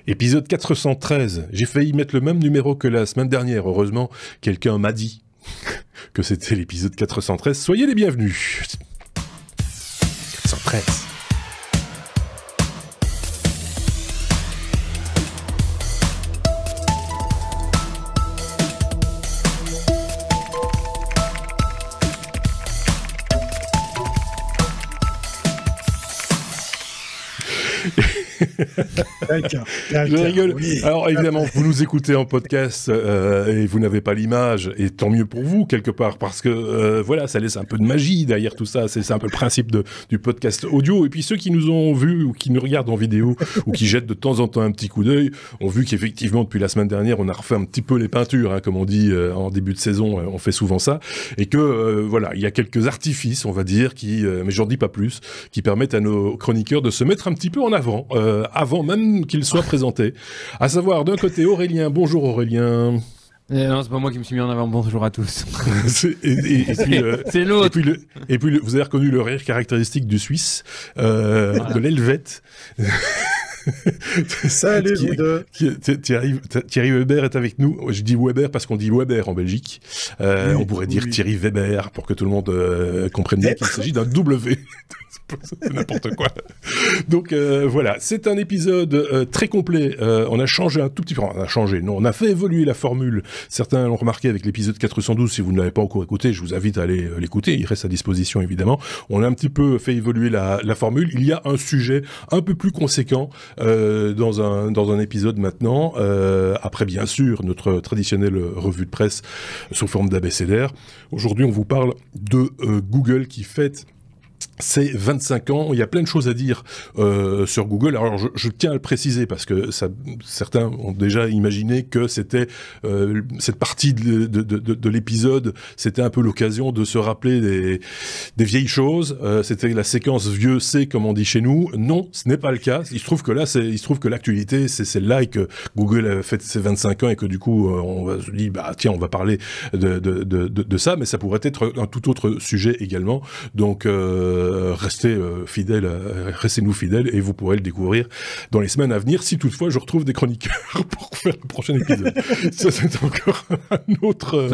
Épisode 413. J'ai failli mettre le même numéro que la semaine dernière. Heureusement, quelqu'un m'a dit que c'était l'épisode 413. Soyez les bienvenus. 413. Je rigole. Oui. Alors évidemment, vous nous écoutez en podcast et vous n'avez pas l'image, et tant mieux pour vous quelque part, parce que voilà, ça laisse un peu de magie derrière tout ça. C'est un peu le principe du podcast audio. Et puis ceux qui nous ont vus ou qui nous regardent en vidéo ou qui jettent de temps en temps un petit coup d'œil ont vu qu'effectivement depuis la semaine dernière, on a refait un petit peu les peintures, hein, comme on dit en début de saison. On fait souvent ça, et que voilà, il y a quelques artifices, on va dire, mais j'en dis pas plus, qui permettent à nos chroniqueurs de se mettre un petit peu en avant. Avant même qu'il soit présenté. À savoir, d'un côté, Aurélien. Bonjour Aurélien. Non, c'est pas moi qui me suis mis en avant. Bonjour à tous. C'est l'autre. Et puis, vous avez reconnu le rire caractéristique du Suisse, voilà. De l'Helvète. Salut vous deux. Thierry Weber est avec nous. Je dis Weber parce qu'on dit Weber en Belgique. On pourrait dire Thierry Weber pour que tout le monde comprenne bien qu'il s'agit d'un W. C'est n'importe quoi. Donc voilà, c'est un épisode très complet. On a changé un tout petit peu. On a fait évoluer la formule. Certains l'ont remarqué avec l'épisode 412. Si vous ne l'avez pas encore écouté, je vous invite à aller l'écouter. Il reste à disposition évidemment. On a un petit peu fait évoluer la formule. Il y a un sujet un peu plus conséquent dans un épisode maintenant. Après bien sûr notre traditionnelle revue de presse sous forme d'abécédaire. Aujourd'hui, on vous parle de Google qui fête c'est 25 ans, il y a plein de choses à dire sur Google. Alors je tiens à le préciser parce que certains ont déjà imaginé que c'était cette partie de l'épisode, c'était un peu l'occasion de se rappeler des vieilles choses. C'était la séquence vieux C comme on dit chez nous. Non, ce n'est pas le cas. Il se trouve que l'actualité c'est celle-là et que Google a fait ses 25 ans et que du coup on se dit bah tiens on va parler de ça, mais ça pourrait être un tout autre sujet également. Donc restez restez-nous fidèles et vous pourrez le découvrir dans les semaines à venir si toutefois je retrouve des chroniqueurs pour faire le prochain épisode. Ça c'est encore un autre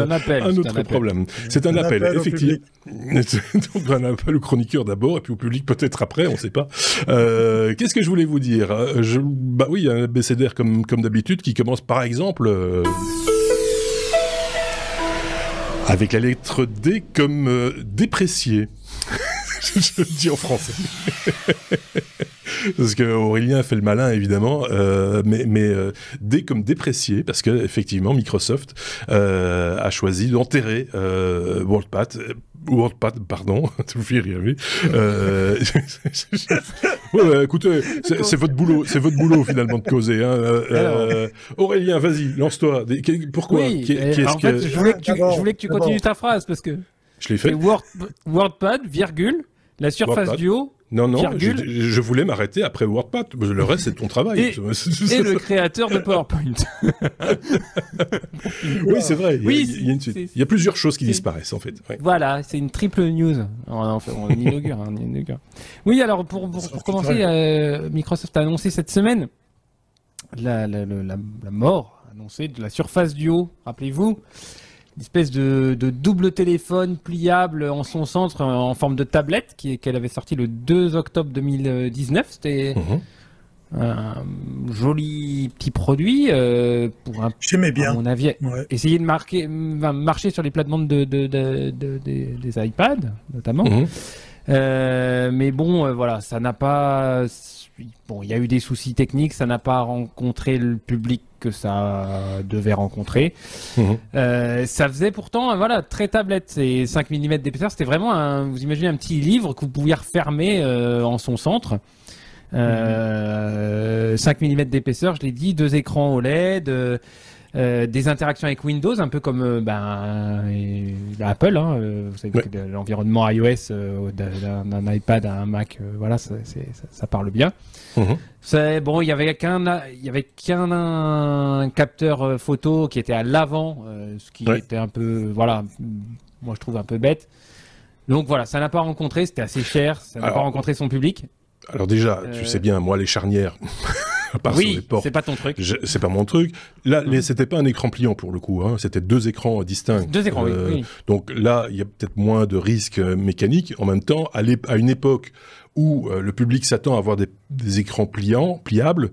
problème. C'est un appel effectivement. Donc un appel au chroniqueur d'abord et puis au public peut-être après, on ne sait pas. Qu'est-ce que je voulais vous dire? Bah oui, il y a un abécédaire comme d'habitude qui commence par exemple avec la lettre D comme déprécié. Je le dis en français. Parce que Aurélien fait le malin évidemment, mais D comme déprécié parce que effectivement Microsoft a choisi d'enterrer WordPad, pardon, tu me fais rire, oui. Ouais, écoutez, c'est votre boulot finalement de causer. Hein. Aurélien, vas-y, lance-toi. Pourquoi? Oui, en fait, je voulais que tu continues ta phrase parce que je l'ai fait. WordPad, virgule, la surface WordPad. du haut. Non, je voulais m'arrêter après WordPad. Le reste, c'est ton travail. Et le créateur de PowerPoint. Oui, c'est vrai. Il y a plusieurs choses qui disparaissent, en fait. Ouais. Voilà, c'est une triple news. On inaugure. Oui, alors, pour commencer, Microsoft a annoncé cette semaine la mort annoncée de la surface du haut. Rappelez-vous, une espèce de double téléphone pliable en son centre en forme de tablette qu'elle avait sorti le 2 octobre 2019. C'était un joli petit produit pour j'aimais bien, à mon avis, essayer de marcher sur les plates-bandes des iPads notamment. Mais bon, voilà, ça n'a pas... Bon, il y a eu des soucis techniques, ça n'a pas rencontré le public que ça devait rencontrer. Ça faisait pourtant, voilà, très tablette. C'est 5 mm d'épaisseur, c'était vraiment vous imaginez un petit livre que vous pouviez refermer en son centre. 5 mm d'épaisseur, je l'ai dit, 2 écrans OLED, des interactions avec Windows, un peu comme Apple, hein, vous savez que l'environnement iOS d'un iPad à un Mac, voilà, ça parle bien. Bon, il y avait qu'un capteur photo qui était à l'avant, ce qui était un peu, voilà, moi je trouve un peu bête. Donc voilà, ça n'a pas rencontré, c'était assez cher, ça n'a pas rencontré son public. Alors déjà, tu sais bien, moi les charnières, à part sur les portes. C'est pas ton truc. C'est pas mon truc. Là, c'était pas un écran pliant pour le coup. Hein. C'était 2 écrans distincts. 2 écrans, oui. Donc là, il y a peut-être moins de risques mécaniques. En même temps, à une époque où le public s'attend à avoir des écrans pliables,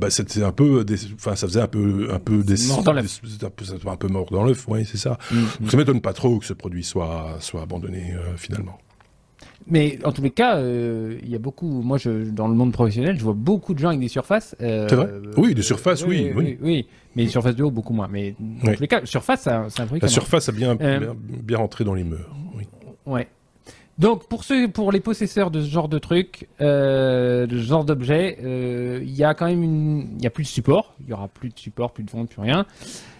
c'était un peu, ça faisait un peu mort dans l'œuf. Un peu mort dans l'œuf, oui, c'est ça. Donc ça m'étonne pas trop que ce produit soit abandonné finalement. Mais en tous les cas, il y a beaucoup. Moi, dans le monde professionnel, je vois beaucoup de gens avec des surfaces. C'est vrai. Oui, des surfaces, oui. Mais des surfaces de haut, beaucoup moins. Mais dans tous les cas, surface, c'est un truc. La surface a bien rentré dans les mœurs. Oui. Ouais. Donc pour les possesseurs de ce genre de trucs, de ce genre d'objets, il y a quand même il y a plus de support. Il y aura plus de support, plus de vente, plus rien.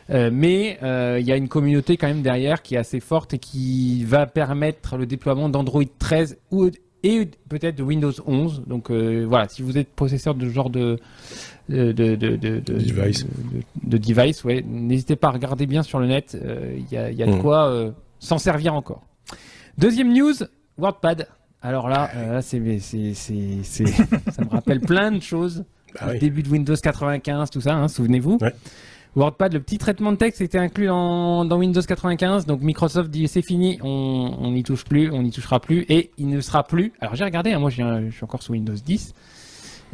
Mais il y a une communauté quand même derrière qui est assez forte et qui va permettre le déploiement d'Android 13 et peut-être de Windows 11. Donc voilà, si vous êtes possesseur de ce genre de device, ouais, n'hésitez pas à regarder bien sur le net. Il y a de quoi s'en servir encore. Deuxième news, WordPad. Alors là, ça me rappelle plein de choses. Le début de Windows 95, tout ça, hein, souvenez-vous. Ouais. WordPad, le petit traitement de texte était inclus dans Windows 95, donc Microsoft dit c'est fini, on n'y touche plus, on n'y touchera plus, et il ne sera plus. Alors j'ai regardé, hein, moi je suis encore sous Windows 10,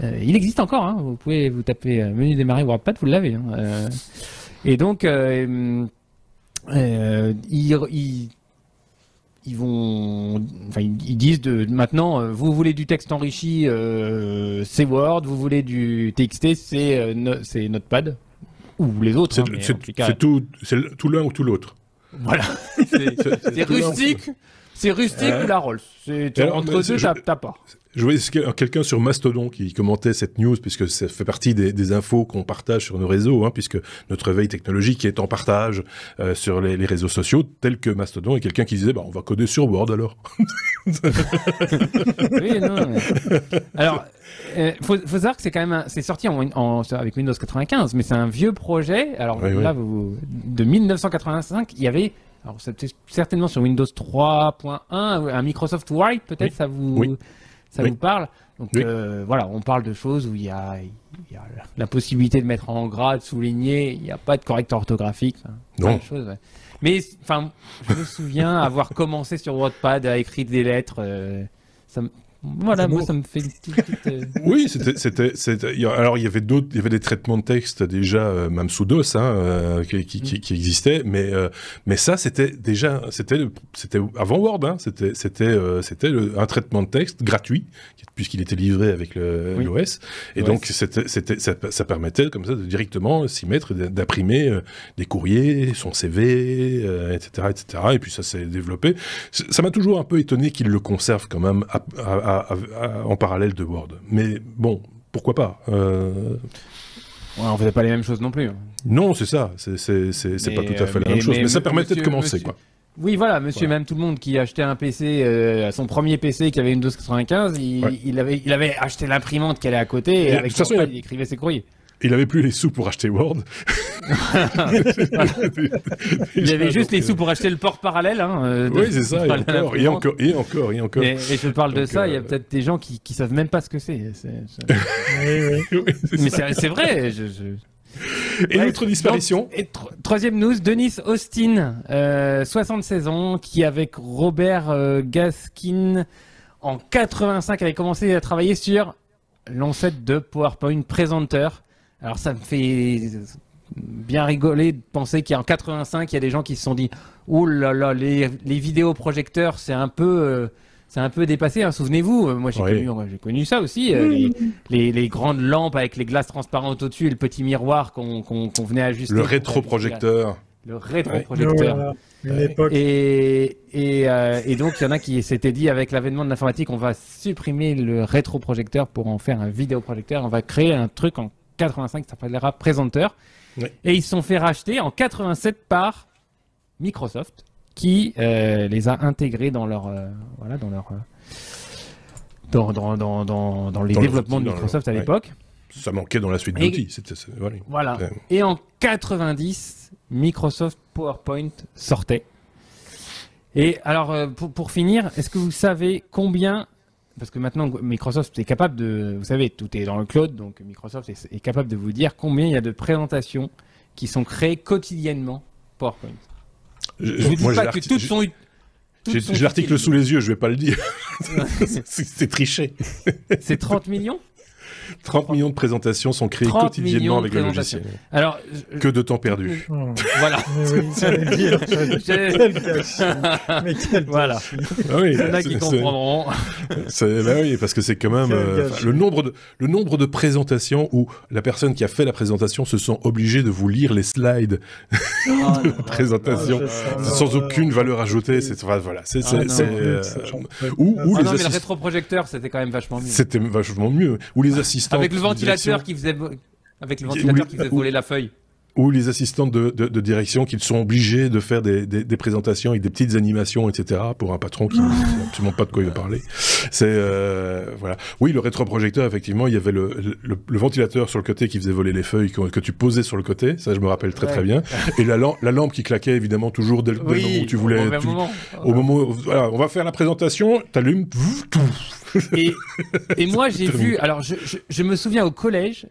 il existe encore, hein, vous pouvez vous taper menu démarrer WordPad, vous l'avez. Hein, et donc ils disent maintenant, vous voulez du texte enrichi, c'est Word, vous voulez du TXT, c'est Notepad. Ou les autres. C'est tout l'un ou tout l'autre. Voilà. C'est rustique. C'est rustique ou la Rolls. Entre deux, t'as pas. Je voyais quelqu'un sur Mastodon qui commentait cette news, puisque ça fait partie des infos qu'on partage sur nos réseaux, hein, puisque notre veille technologique est en partage sur les réseaux sociaux, tels que Mastodon, et quelqu'un qui disait on va coder sur Word alors. Oui, non. Alors, faut savoir que c'est quand même c'est sorti avec Windows 95, mais c'est un vieux projet. Alors là, de 1985, il y avait. Alors, c'était certainement sur Windows 3.1, un Microsoft Write, peut-être, ça vous parle. Donc, voilà, on parle de choses où il y a la possibilité de mettre en gras, de souligner, il n'y a pas de correcteur orthographique. Plein de choses, ouais. Mais, je me souviens avoir commencé sur WordPad à écrire des lettres. Voilà, moi ça me fait une petite. Oui, alors il y avait des traitements de texte déjà, même sous DOS, hein, qui existaient, mais ça c'était avant Word, hein, c'était un traitement de texte gratuit puisqu'il était livré avec l'OS, et donc ça permettait comme ça de directement s'y mettre, d'imprimer des courriers, son CV, etc., etc. Et puis ça s'est développé. Ça m'a toujours un peu étonné qu'ils le conservent quand même en parallèle de Word. Mais bon, pourquoi pas on faisait pas les mêmes choses non plus. Non, c'est ça. C'est pas tout à fait la même chose. Mais ça permettait de commencer, quoi. Oui, voilà, monsieur, même tout le monde qui achetait un PC, son premier PC qui avait Windows 95, il avait acheté l'imprimante qui allait à côté et avec ça, il écrivait ses courriers. Il avait plus les sous pour acheter Word. Il avait juste les sous pour acheter le port parallèle. Hein, oui, c'est ça, et encore. Et je parle de ça, il y a peut-être des gens qui savent même pas ce que c'est. Mais c'est vrai. Et notre disparition. Troisième news, Dennis Austin, 76 ans, qui avec Robert Gaskin, en 85, avait commencé à travailler sur l'ancêtre de PowerPoint Presenter. Alors ça me fait bien rigoler de penser qu'en 85, il y a des gens qui se sont dit « Oh là là, les vidéoprojecteurs, c'est un peu dépassé, hein. Souvenez-vous, moi j'ai connu ça aussi, les grandes lampes avec les glaces transparentes au-dessus et le petit miroir qu'on venait ajuster. Le rétroprojecteur. Le rétroprojecteur. Une époque. Et donc, il y en a qui s'étaient dit, avec l'avènement de l'informatique, on va supprimer le rétroprojecteur pour en faire un vidéoprojecteur. On va créer un truc en 85 qui s'appellera Presenter. Ouais. Et ils se sont fait racheter en 87 par Microsoft, qui les a intégrés dans leur dans les développements de Microsoft à l'époque. Ça manquait dans la suite d'outils. Voilà. Et en 90, Microsoft PowerPoint sortait. Et alors, pour finir, est-ce que vous savez combien parce que maintenant Microsoft est capable de, vous savez, tout est dans le cloud, donc Microsoft est capable de vous dire combien il y a de présentations qui sont créées quotidiennement PowerPoint. Je vous dis pas que toutes sont... J'ai l'article sous les yeux, je vais pas le dire. C'est triché. C'est 30 millions 30 millions de présentations sont créées quotidiennement avec le logiciel. Alors, que de temps perdu. Voilà. Oui, ça veut dire. Quel gâchis. Mais quel voilà. Ah oui, il y en a qui comprendront. Bah oui, parce que c'est quand même le nombre de présentations où la personne qui a fait la présentation se sent obligée de vous lire les slides de présentation sans aucune valeur ajoutée. Voilà. Mais le rétroprojecteur, c'était quand même vachement mieux. C'était vachement mieux. Ou les assistants. Avec le ventilateur qui faisait voler la feuille. Ou les assistants de direction qui sont obligés de faire des présentations avec des petites animations, etc. pour un patron qui ne sait absolument pas de quoi il va parler. C'est voilà. Oui, le rétroprojecteur, effectivement, il y avait le ventilateur sur le côté qui faisait voler les feuilles que tu posais sur le côté. Ça, je me rappelle très bien. Et la lampe qui claquait évidemment toujours dès le moment où tu voulais. Au moment où, voilà, on va faire la présentation, t'allumes. Et moi, j'ai vu. Alors, je me souviens au collège.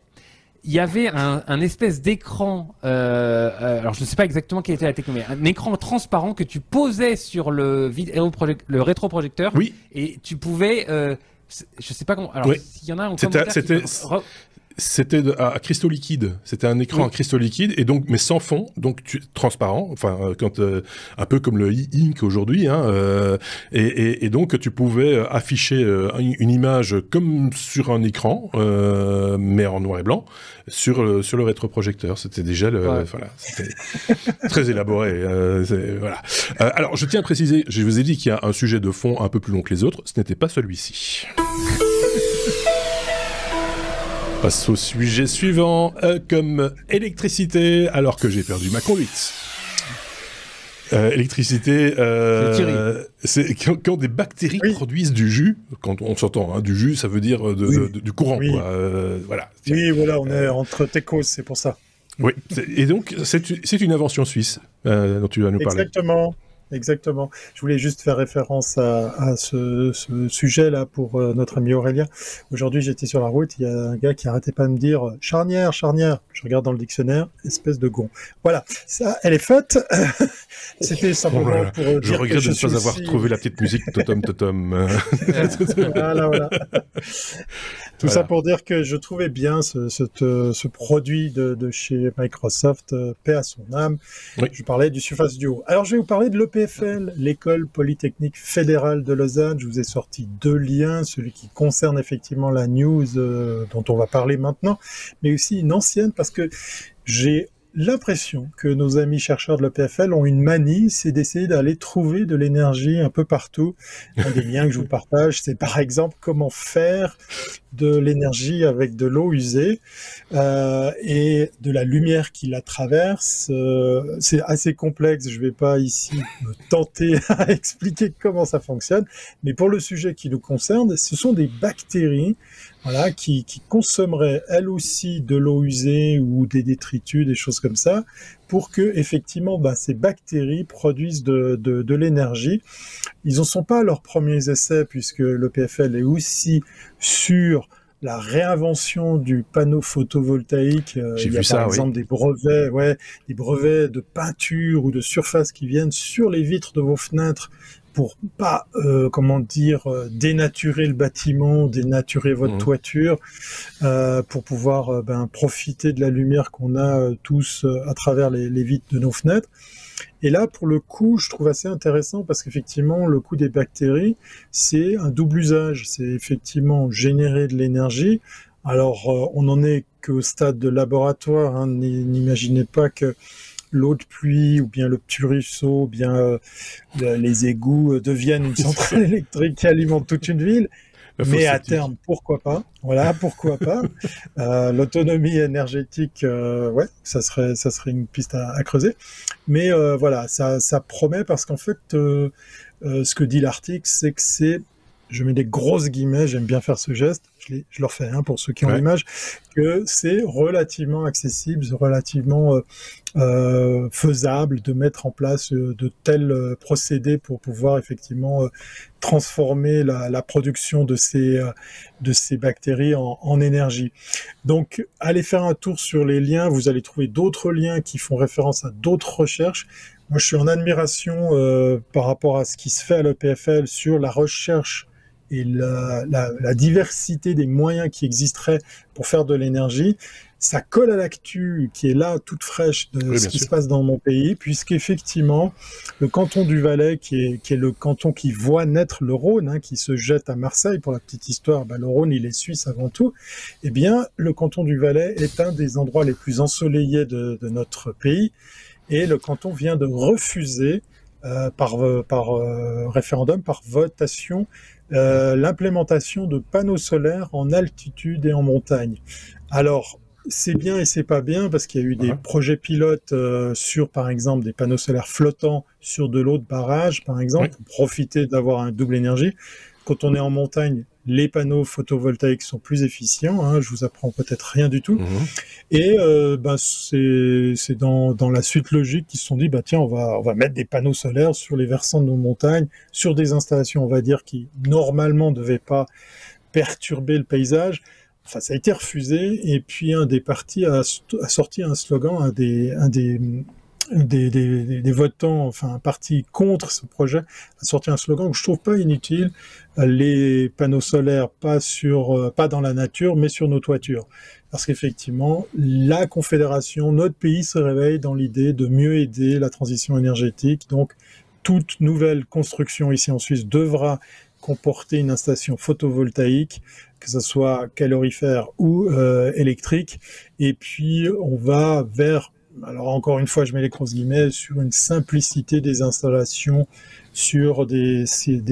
Il y avait un espèce d'écran, alors je ne sais pas exactement quelle était la technologie, mais un écran transparent que tu posais sur le rétroprojecteur, oui. Et tu pouvais, je ne sais pas comment, alors s'il y en a en commentaire... C'était à cristaux liquides. C'était un écran à cristaux liquides et donc mais sans fond, donc transparent. Enfin, un peu comme le e-ink aujourd'hui, hein. Et donc tu pouvais afficher une image comme sur un écran, mais en noir et blanc, sur le rétroprojecteur. C'était déjà voilà, c'était très élaboré. Voilà. Alors, je tiens à préciser, je vous ai dit qu'il y a un sujet de fond un peu plus long que les autres. Ce n'était pas celui-ci. Passe au sujet suivant, comme électricité, alors que j'ai perdu ma conduite. Électricité, c'est quand des bactéries produisent du jus, quand on s'entend, hein, du jus, ça veut dire du courant, quoi. Voilà. Oui, voilà, on est entre techos, c'est pour ça. Oui, et donc c'est une invention suisse dont tu vas nous parler. Exactement. Je voulais juste faire référence à ce sujet-là pour notre ami Aurélien. Aujourd'hui, j'étais sur la route, il y a un gars qui arrêtait pas de me dire « charnière, charnière ». Je regarde dans le dictionnaire, espèce de gond. Voilà, ça, elle est faite. C'était simplement pour dire je regrette de ne pas avoir trouvé la petite musique totom. Voilà. Tout ça pour dire que je trouvais bien ce produit de chez Microsoft, paix à son âme. Oui. Je parlais du Surface Duo. Alors, je vais vous parler de l'EPFL, l'École Polytechnique Fédérale de Lausanne. Je vous ai sorti 2 liens, celui qui concerne effectivement la news dont on va parler maintenant, mais aussi une ancienne, parce que j'ai l'impression que nos amis chercheurs de l'EPFL ont une manie, c'est d'essayer d'aller trouver de l'énergie un peu partout. Un des liens que je vous partage, c'est par exemple comment faire de l'énergie avec de l'eau usée et de la lumière qui la traverse. C'est assez complexe, je ne vais pas ici me tenter à expliquer comment ça fonctionne, mais pour le sujet qui nous concerne, ce sont des bactéries qui consommeraient elles aussi de l'eau usée ou des détritus, des choses comme ça, pour que effectivement ces bactéries produisent de l'énergie. Ils n'en sont pas à leurs premiers essais, puisque l'EPFL est aussi sur la réinvention du panneau photovoltaïque. Il y a par exemple des brevets de peinture ou de surface qui viennent sur les vitres de vos fenêtres pour pas, dénaturer le bâtiment, dénaturer votre toiture, pour pouvoir profiter de la lumière qu'on a tous à travers les vitres de nos fenêtres. Et là, pour le coup, je trouve assez intéressant parce qu'effectivement, le coup des bactéries, c'est un double usage. C'est effectivement générer de l'énergie. Alors, on n'en est qu'au stade de laboratoire, hein. N'imaginez pas que l'eau de pluie ou bien le petit ruisseau ou bien les égouts deviennent une centrale électrique qui alimente toute une ville. Mais à terme, pourquoi pas? Voilà, pourquoi pas? L'autonomie énergétique, ça serait une piste à creuser. Mais voilà, ça promet parce qu'en fait, ce que dit l'article, c'est que je mets des grosses guillemets, j'aime bien faire ce geste, je le refais pour ceux qui ont l'image, que c'est relativement accessible, relativement faisable de mettre en place de tels procédés pour pouvoir effectivement transformer la production de ces bactéries en énergie. Donc, allez faire un tour sur les liens, vous allez trouver d'autres liens qui font référence à d'autres recherches. Moi, je suis en admiration par rapport à ce qui se fait à l'EPFL sur la recherche et la diversité des moyens qui existeraient pour faire de l'énergie. Ça colle à l'actu qui est là, toute fraîche, de ce qui se passe dans mon pays, puisqu'effectivement, le canton du Valais, qui est le canton qui voit naître le Rhône, qui se jette à Marseille, pour la petite histoire, le Rhône, il est suisse avant tout, eh bien, le canton du Valais est un des endroits les plus ensoleillés de notre pays, et le canton vient de refuser, par référendum, par votation, l'implémentation de panneaux solaires en altitude et en montagne. Alors, c'est bien et c'est pas bien parce qu'il y a eu des projets pilotes sur, par exemple, des panneaux solaires flottants sur de l'eau de barrage, par exemple, pour profiter d'avoir un double énergie. Quand on est en montagne, les panneaux photovoltaïques sont plus efficients. Je vous apprends peut-être rien du tout. Et c'est dans la suite logique qu'ils se sont dit, tiens, on va mettre des panneaux solaires sur les versants de nos montagnes, sur des installations, on va dire, qui normalement ne devaient pas perturber le paysage. Enfin, ça a été refusé, et puis un des partis a sorti un slogan, un des votants, enfin un parti contre ce projet, a sorti un slogan que je trouve pas inutile: les panneaux solaires pas dans la nature, mais sur nos toitures. Parce qu'effectivement, la Confédération, notre pays se réveille dans l'idée de mieux aider la transition énergétique. Donc, toute nouvelle construction ici en Suisse devra comporter une installation photovoltaïque, que ce soit calorifère ou électrique, et puis on va vers, alors encore une fois je mets les grosses guillemets, sur une simplicité des installations sur des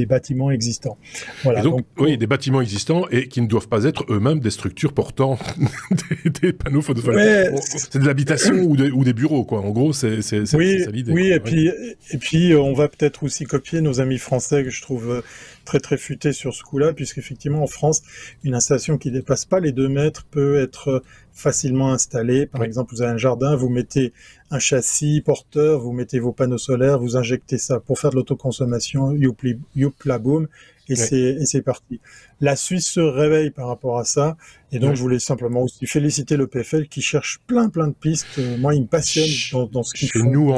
bâtiments existants. Voilà, donc, oui, des bâtiments existants et qui ne doivent pas être eux-mêmes des structures portant des panneaux photovoltaïques. C'est de l'habitation ou des bureaux, quoi. En gros, c'est ça l'idée. Oui, et puis on va peut-être aussi copier nos amis français, que je trouve très très futés sur ce coup-là, puisqu'effectivement en France, une installation qui ne dépasse pas les 2 mètres peut être facilement installée. Par exemple, vous avez un jardin, vous mettez un châssis porteur, vous mettez vos panneaux solaires, vous injectez ça pour faire de l'autoconsommation, youpla boum, et c'est parti. La Suisse se réveille par rapport à ça, et donc je voulais simplement aussi féliciter le PFL qui cherche plein de pistes. Moi, il me passionne dans ce qu'il fait. Nous,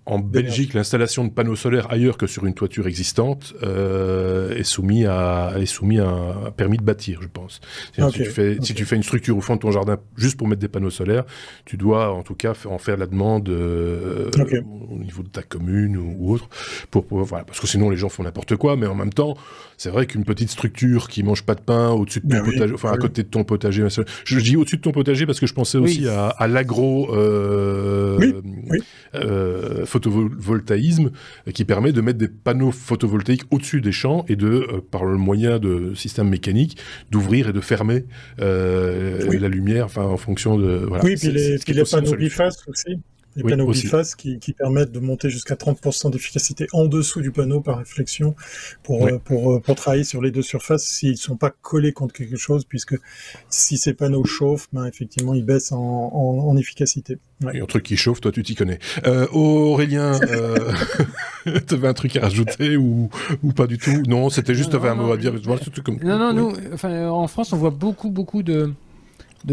en Belgique, l'installation de panneaux solaires ailleurs que sur une toiture existante est soumis à un permis de bâtir, je pense. Si tu fais une structure au fond de ton jardin juste pour mettre des panneaux solaires, tu dois en tout cas en faire la demande au niveau de ta commune ou autre, voilà, parce que sinon les gens font n'importe quoi. Mais en même temps, c'est vrai qu'une petite structure qui mange pas de pain au-dessus de ton potager, enfin à côté de ton potager, je dis au-dessus de ton potager parce que je pensais aussi à l'agro photovoltaïsme qui permet de mettre des panneaux photovoltaïques au-dessus des champs et par le moyen de systèmes mécaniques, d'ouvrir et de fermer la lumière, en fonction de... Voilà, puis les panneaux bifaces aussi. Les panneaux bifaces qui permettent de monter jusqu'à 30% d'efficacité en dessous du panneau par réflexion pour travailler sur les 2 surfaces s'ils ne sont pas collés contre quelque chose, puisque si ces panneaux chauffent, effectivement, ils baissent en efficacité. Et un truc qui chauffe, toi tu t'y connais. Aurélien, tu avais un truc à rajouter ou pas du tout? Non, c'était juste, tu avais un mot à dire. Non, nous, en France, on voit beaucoup de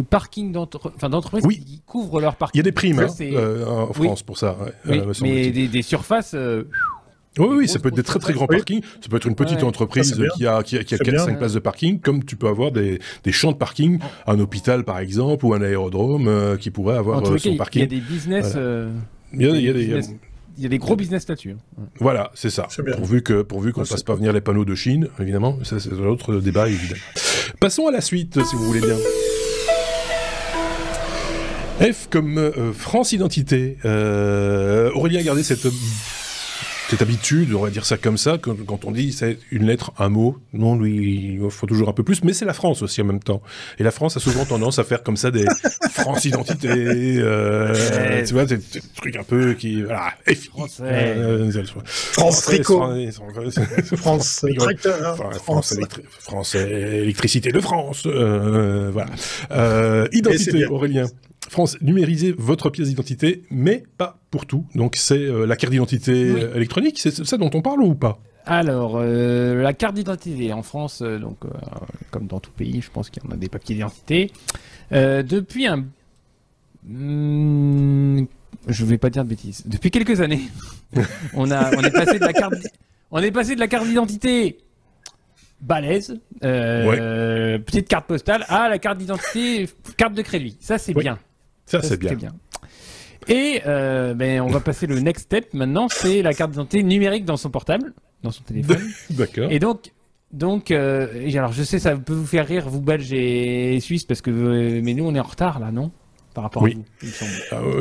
parking d'entreprises qui couvrent leur parking. Il y a des primes en France pour ça. Mais des surfaces... Oui, ça peut être des très grands parkings. Ça peut être une petite entreprise qui a 4-5 places de parking, comme tu peux avoir des champs de parking, un hôpital par exemple, ou un aérodrome qui pourrait avoir son parking. Il y a des business... Il y a des gros business là-dessus. Voilà, c'est ça. Pourvu qu'on ne fasse pas venir les panneaux de Chine, évidemment. Ça, c'est un autre débat, évidemment. Passons à la suite, si vous voulez bien. F comme France Identité. Aurélien a gardé cette cette habitude, on va dire ça comme ça, quand on dit c'est une lettre, un mot, non, lui, il faut toujours un peu plus, mais c'est la France aussi en même temps. Et la France a souvent tendance à faire comme ça des France identité, tu vois, des trucs un peu qui, voilà, France tricot, France tracteur, France électricité de France, voilà. Identité, Aurélien. France, numérisez votre pièce d'identité, mais pas pour tout. Donc c'est la carte d'identité électronique, c'est ça dont on parle ou pas? Alors, la carte d'identité en France, comme dans tout pays, je pense qu'il y en a des papiers d'identité. Depuis je vais pas dire de bêtises. Depuis quelques années, on est passé de la carte d'identité balèze, petite carte postale, à la carte d'identité, carte de crédit. Ça, c'est bien. Ça c'est bien. Et on va passer le next step maintenant, c'est la carte d'identité numérique dans son portable, dans son téléphone. D'accord. Et donc alors je sais, ça peut vous faire rire, vous Belges et Suisses, parce que mais nous on est en retard là, non? Par rapport à vous, il me semble.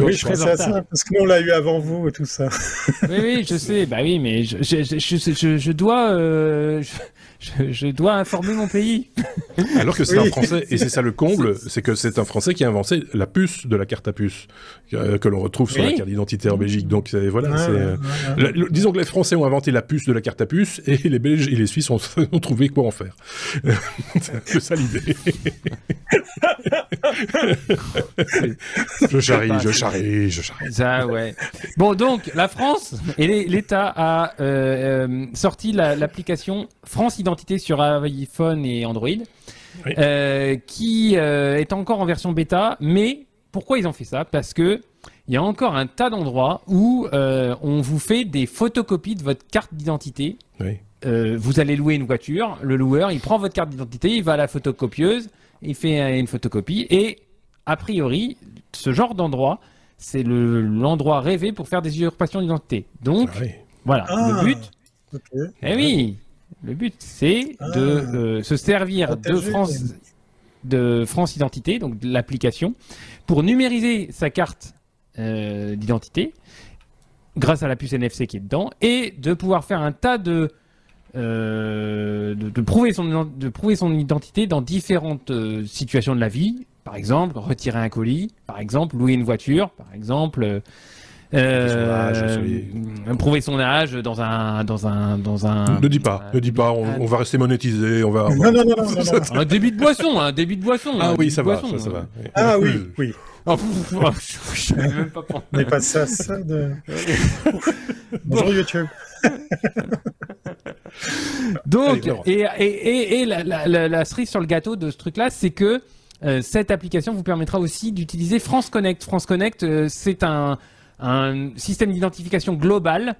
Oui, je pensais à ça, parce que nous on l'a eu avant vous et tout ça. Oui, je sais, bah oui, mais je dois informer mon pays. Alors que c'est un Français, et c'est ça le comble, c'est que c'est un Français qui a inventé la puce de la carte à puce, que l'on retrouve sur la carte d'identité en Belgique. Donc disons que les Français ont inventé la puce de la carte à puce, et les Belges et les Suisses ont trouvé quoi en faire. C'est un peu ça l'idée. Je charrie. Ça, ouais. Bon, donc, la France et l'État a sorti l'application France Identité sur iPhone et Android, qui est encore en version bêta. Mais pourquoi ils ont fait ça? Parce que il y a encore un tas d'endroits où on vous fait des photocopies de votre carte d'identité. Oui. Vous allez louer une voiture, le loueur, il prend votre carte d'identité, il va à la photocopieuse, il fait une photocopie, et a priori, ce genre d'endroit, c'est l'endroit rêvé pour faire des usurpations d'identité. Donc, voilà, le but, le but, c'est de se servir de France Identité, donc de l'application, pour numériser sa carte d'identité, grâce à la puce NFC qui est dedans, et de pouvoir faire un tas de prouver son identité dans différentes situations de la vie. Par exemple, retirer un colis, par exemple, louer une voiture, par exemple, prouver son âge dans un. Ne dis pas, on va rester monétisé, on va. Non. Un débit de boisson, Ah oui, ça va. Ah oui. Je savais même pas pour. On est passé à ça de. Bonjour YouTube. Donc, et la cerise sur le gâteau de ce truc-là, c'est que cette application vous permettra aussi d'utiliser France Connect. France Connect, c'est un système d'identification global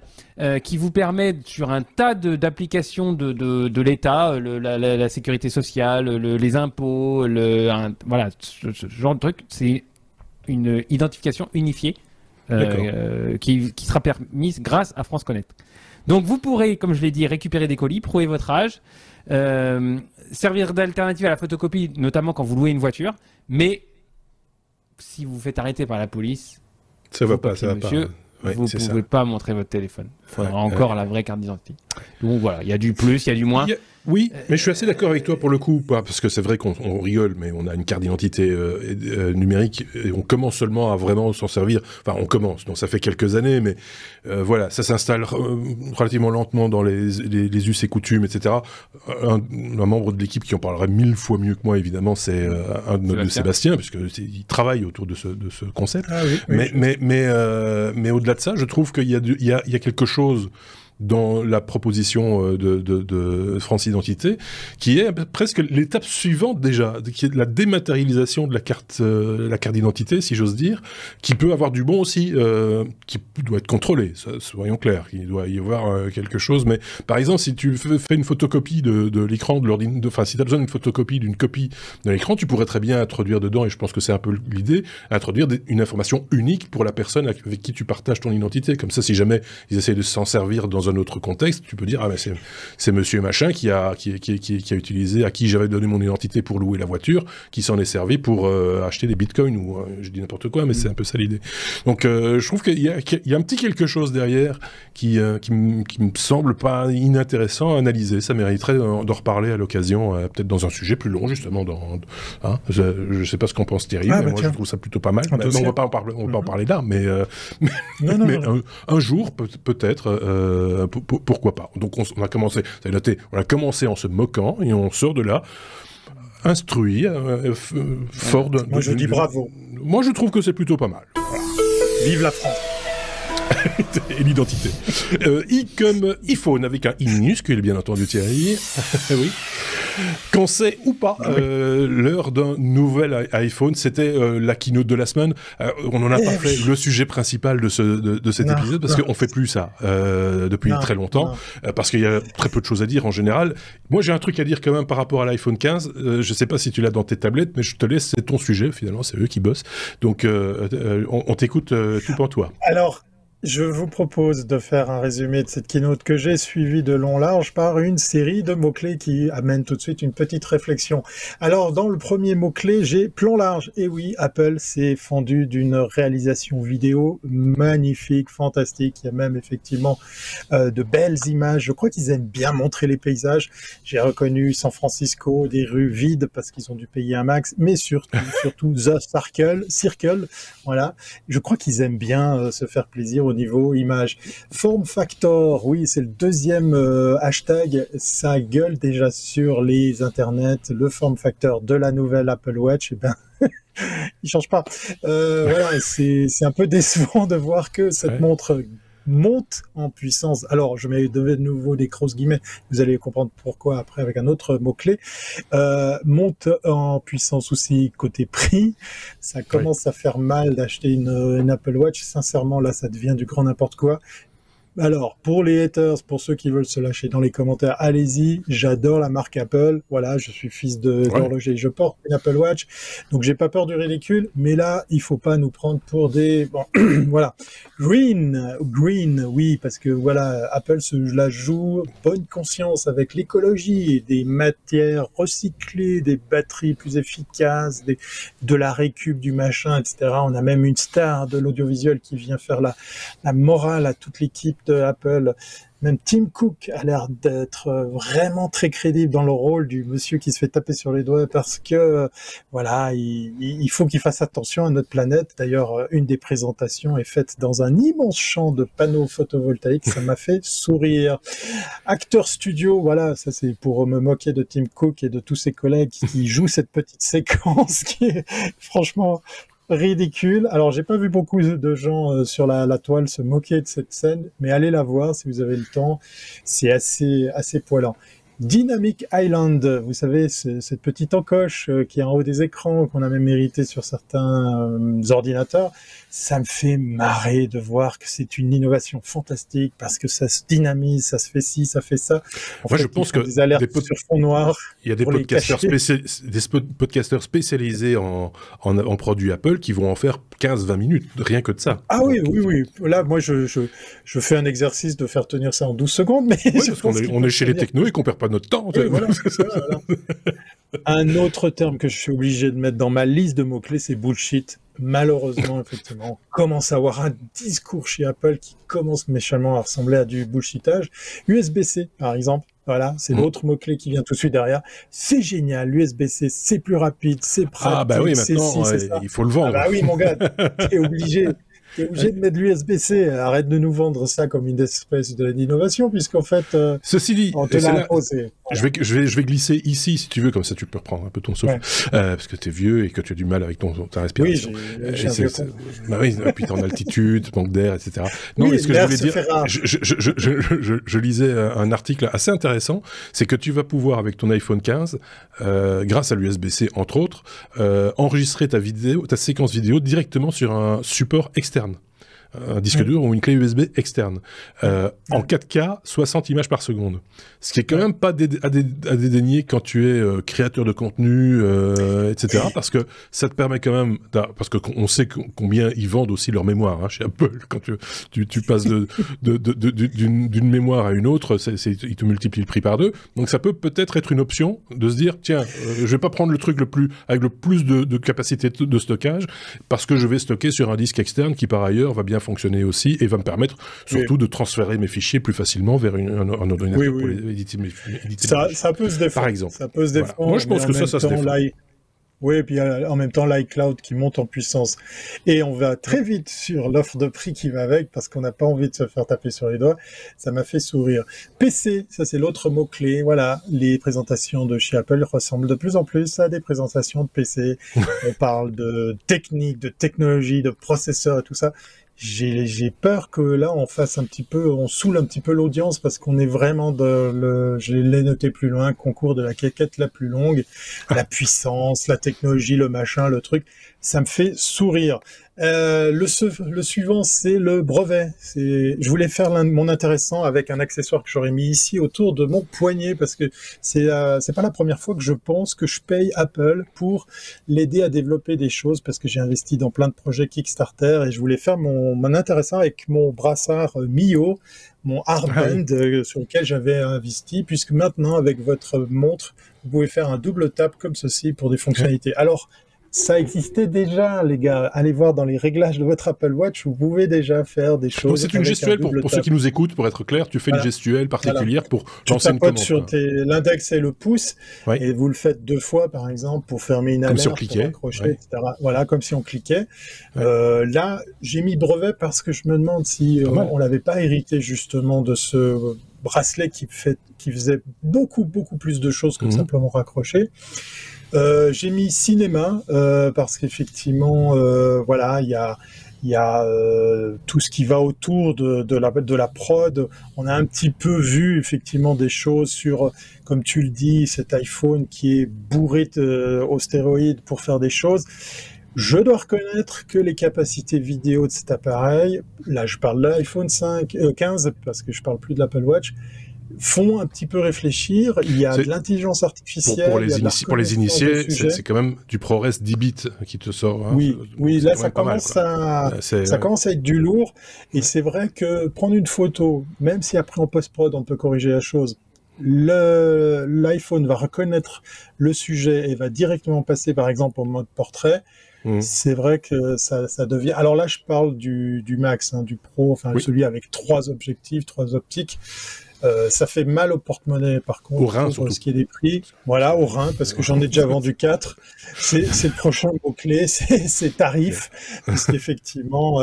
qui vous permet, sur un tas d'applications de l'État, la sécurité sociale, les impôts, voilà, ce genre de truc, c'est une identification unifiée qui sera permise grâce à France Connect. Donc vous pourrez, comme je l'ai dit, récupérer des colis, prouver votre âge, servir d'alternative à la photocopie, notamment quand vous louez une voiture, mais si vous vous faites arrêter par la police, ça va pas. Vous ne pouvez pas montrer votre téléphone. Il faudra encore la vraie carte d'identité. Donc voilà, il y a du plus, il y a du moins. Oui, mais je suis assez d'accord avec toi pour le coup, parce que c'est vrai qu'on rigole, mais on a une carte d'identité numérique et on commence seulement à vraiment s'en servir. Enfin, on commence, donc ça fait quelques années, mais voilà, ça s'installe relativement lentement dans les us et coutumes, etc. Un membre de l'équipe qui en parlerait 1000 fois mieux que moi, évidemment, c'est un de Sébastien, puisqu'il travaille autour de ce concept. Ah, oui, mais au-delà de ça, je trouve qu'il y a quelque chose dans la proposition de France Identité, qui est presque l'étape suivante déjà, qui est la dématérialisation de la carte d'identité, si j'ose dire, qui peut avoir du bon aussi, qui doit être contrôlé, soyons clairs, il doit y avoir quelque chose, mais par exemple, si tu fais une photocopie de l'écran de l'ordinateur, enfin, si tu as besoin d'une photocopie d'une copie de l'écran, tu pourrais très bien introduire dedans, et je pense que c'est un peu l'idée, introduire une information unique pour la personne avec qui tu partages ton identité, comme ça, si jamais ils essayent de s'en servir dans dans un autre contexte, tu peux dire, ah ben c'est monsieur machin qui a utilisé, à qui j'avais donné mon identité pour louer la voiture, qui s'en est servi pour acheter des bitcoins, ou je dis n'importe quoi, mais c'est un peu ça l'idée. Donc je trouve qu'il y a un petit quelque chose derrière qui me semble pas inintéressant à analyser. Ça mériterait d'en reparler à l'occasion, peut-être dans un sujet plus long, justement. Je sais pas ce qu'en pense Thierry, mais moi je trouve ça plutôt pas mal. On va pas en parler là, mais un jour, peut-être, pourquoi pas. Donc on a commencé, vous avez noté, on a commencé en se moquant, et on sort de là instruit, fort de... Moi je dis bravo. Moi je trouve que c'est plutôt pas mal. Voilà. Vive la France. Et l'identité. I comme iPhone, avec un I minuscule, bien entendu, Thierry. Oui. Quand c'est ou pas l'heure d'un nouvel iPhone, c'était la keynote de la semaine. On n'en a pas fait le sujet principal de cet épisode, parce qu'on ne fait plus ça depuis très longtemps, parce qu'il y a très peu de choses à dire en général. Moi, j'ai un truc à dire quand même par rapport à l'iPhone 15. Je ne sais pas si tu l'as dans tes tablettes, mais je te laisse, c'est ton sujet, finalement, c'est eux qui bossent. Donc, on t'écoute tout en toi. Alors, je vous propose de faire un résumé de cette keynote que j'ai suivi de long large par une série de mots-clés qui amènent tout de suite une petite réflexion. Alors, dans le premier mot-clé, j'ai plan large. Et oui, Apple s'est fendu d'une réalisation vidéo magnifique, fantastique. Il y a même effectivement de belles images. Je crois qu'ils aiment bien montrer les paysages. J'ai reconnu San Francisco, des rues vides parce qu'ils ont dû payer un max, mais surtout The Circle. Voilà. Je crois qu'ils aiment bien se faire plaisir au niveau image. Form Factor, oui, c'est le deuxième hashtag. Ça gueule déjà sur les internets. Le Form Factor de la nouvelle Apple Watch, eh ben, il change pas. Voilà, c'est un peu décevant de voir que cette montre monte en puissance. Alors, je mets de nouveau des grosses guillemets. Vous allez comprendre pourquoi après avec un autre mot-clé. Monte en puissance aussi côté prix. Ça commence à faire mal d'acheter une Apple Watch. Sincèrement, là, ça devient du grand n'importe quoi. Alors, pour les haters, pour ceux qui veulent se lâcher dans les commentaires, allez-y, j'adore la marque Apple, voilà, je suis fils d'horloger, je porte une Apple Watch, donc j'ai pas peur du ridicule, mais là, il faut pas nous prendre pour des... Bon, voilà. Green, oui, parce que voilà, Apple se la joue, bonne conscience avec l'écologie, des matières recyclées, des batteries plus efficaces, de la récup du machin, etc. On a même une star de l'audiovisuel qui vient faire la morale à toute l'équipe de Apple. Même Tim Cook a l'air d'être vraiment très crédible dans le rôle du monsieur qui se fait taper sur les doigts parce que voilà, il faut qu'il fasse attention à notre planète. D'ailleurs, une des présentations est faite dans un immense champ de panneaux photovoltaïques. Ça m'a fait sourire. Acteur studio, voilà, ça c'est pour me moquer de Tim Cook et de tous ses collègues qui jouent cette petite séquence qui est franchement ridicule. Alors, j'ai pas vu beaucoup de gens sur la toile se moquer de cette scène, mais allez la voir si vous avez le temps. C'est assez poilant. Dynamic Island, vous savez, cette petite encoche qui est en haut des écrans, qu'on a même hérité sur certains ordinateurs, ça me fait marrer de voir que c'est une innovation fantastique parce que ça se dynamise, ça se fait ci, ça fait ça. Moi, je pense que des alertes sur fond noir. Il y a des podcasteurs spécialisés en produits Apple qui vont en faire 15-20 minutes, rien que de ça. Ah oui. Là, moi, je fais un exercice de faire tenir ça en 12 secondes, mais parce qu'on est chez les technos et qu'on perd pas notre temps. Voilà. Un autre terme que je suis obligé de mettre dans ma liste de mots-clés, c'est bullshit. Malheureusement, effectivement, on commence à avoir un discours chez Apple qui commence méchamment à ressembler à du bullshitage. USB-C, par exemple. Voilà, c'est l'autre mot-clé qui vient tout de suite derrière. C'est génial, l'USB-C, c'est plus rapide, c'est pratique. Ah bah oui, maintenant, il faut le vendre. Ah bah oui, mon gars, t'es obligé. T'es obligé de mettre l'USB-C. Arrête de nous vendre ça comme une espèce d'innovation, puisqu'en fait, ceci dit, on te l'a imposé. Voilà. Je vais glisser ici, si tu veux, comme ça tu peux reprendre un peu ton souffle, parce que t'es vieux et que tu as du mal avec ta respiration. Oui, j'ai bah oui, et puis t'es en altitude, manque d'air, etc. Non, mais ce que je voulais dire, je lisais un article assez intéressant, c'est que tu vas pouvoir, avec ton iPhone 15, grâce à l'USB-C, entre autres, enregistrer ta séquence vidéo directement sur un support externe. un disque dur ou une clé USB externe. En 4K, 60 images par seconde. Ce qui est quand même pas à dédaigner quand tu es créateur de contenu, etc. Parce que ça te permet quand même, parce qu'on sait combien ils vendent aussi leur mémoire chez Apple. Quand tu passes d'une mémoire à une autre, ils te multiplient le prix par 2. Donc ça peut-être être une option de se dire, tiens, je vais pas prendre le truc avec le plus de capacité de stockage, parce que je vais stocker sur un disque externe qui par ailleurs va bien fonctionner aussi et va me permettre surtout de transférer mes fichiers plus facilement vers un ordinateur pour les éditer ça peut se défendre. Par exemple. Ça peut se défendre. Voilà. Moi, je pense que ça se défend. Oui, et puis en même temps, l'iCloud qui monte en puissance. Et on va très vite sur l'offre de prix qui va avec, parce qu'on n'a pas envie de se faire taper sur les doigts. Ça m'a fait sourire. PC, ça c'est l'autre mot-clé. Voilà, les présentations de chez Apple ressemblent de plus en plus à des présentations de PC. On parle de technique, de technologie, de processeurs et tout ça. J'ai peur que là on saoule un petit peu l'audience, parce qu'on est vraiment je l'ai noté plus loin, concours de la quéquette la plus longue, la puissance, la technologie, le machin, le truc, ça me fait sourire. Le suivant, c'est le brevet. Je voulais faire mon intéressant avec un accessoire que j'aurais mis ici autour de mon poignet, parce que c'est pas la première fois que je pense que je paye Apple pour l'aider à développer des choses, parce que j'ai investi dans plein de projets Kickstarter et je voulais faire mon intéressant avec mon brassard Mio, mon Armband sur lequel j'avais investi, puisque maintenant avec votre montre, vous pouvez faire un double tap comme ceci pour des fonctionnalités. Alors, ça existait déjà, les gars. Allez voir dans les réglages de votre Apple Watch, vous pouvez déjà faire des choses. Donc c'est une gestuelle pour ceux qui nous écoutent, pour être clair, tu fais une gestuelle particulière pour lancer une commande. Tu tapotes sur l'index et le pouce, et vous le faites 2 fois, par exemple, pour fermer une alerte, si on cliquait, pour accrocher, etc. Voilà, comme si on cliquait. Là, j'ai mis brevet parce que je me demande si on l'avait pas hérité justement de ce bracelet qui faisait beaucoup plus de choses que simplement raccrocher. J'ai mis cinéma parce qu'effectivement, voilà, il y a tout ce qui va autour de la prod. On a un petit peu vu effectivement des choses sur, comme tu le dis, cet iPhone qui est bourré aux stéroïdes pour faire des choses. Je dois reconnaître que les capacités vidéo de cet appareil, là je parle de l'iPhone 15 parce que je parle plus de l'Apple Watch, font un petit peu réfléchir. Il y a de l'intelligence artificielle. Pour les initiés, c'est quand même du ProRes 10 bits qui te sort. Oui, là ça commence à être du lourd. Et c'est vrai que prendre une photo, même si après en post-prod on peut corriger la chose, l'iPhone va reconnaître le sujet et va directement passer par exemple en mode portrait. C'est vrai que ça devient... Alors là je parle du Max, du Pro, enfin celui avec 3 objectifs, 3 optiques. Ça fait mal au porte-monnaie, par contre, au rein, pour ce qui est des prix. Voilà, au rein, parce que j'en ai déjà vendu 4. C'est le prochain mot-clé, c'est tarif, parce qu'effectivement,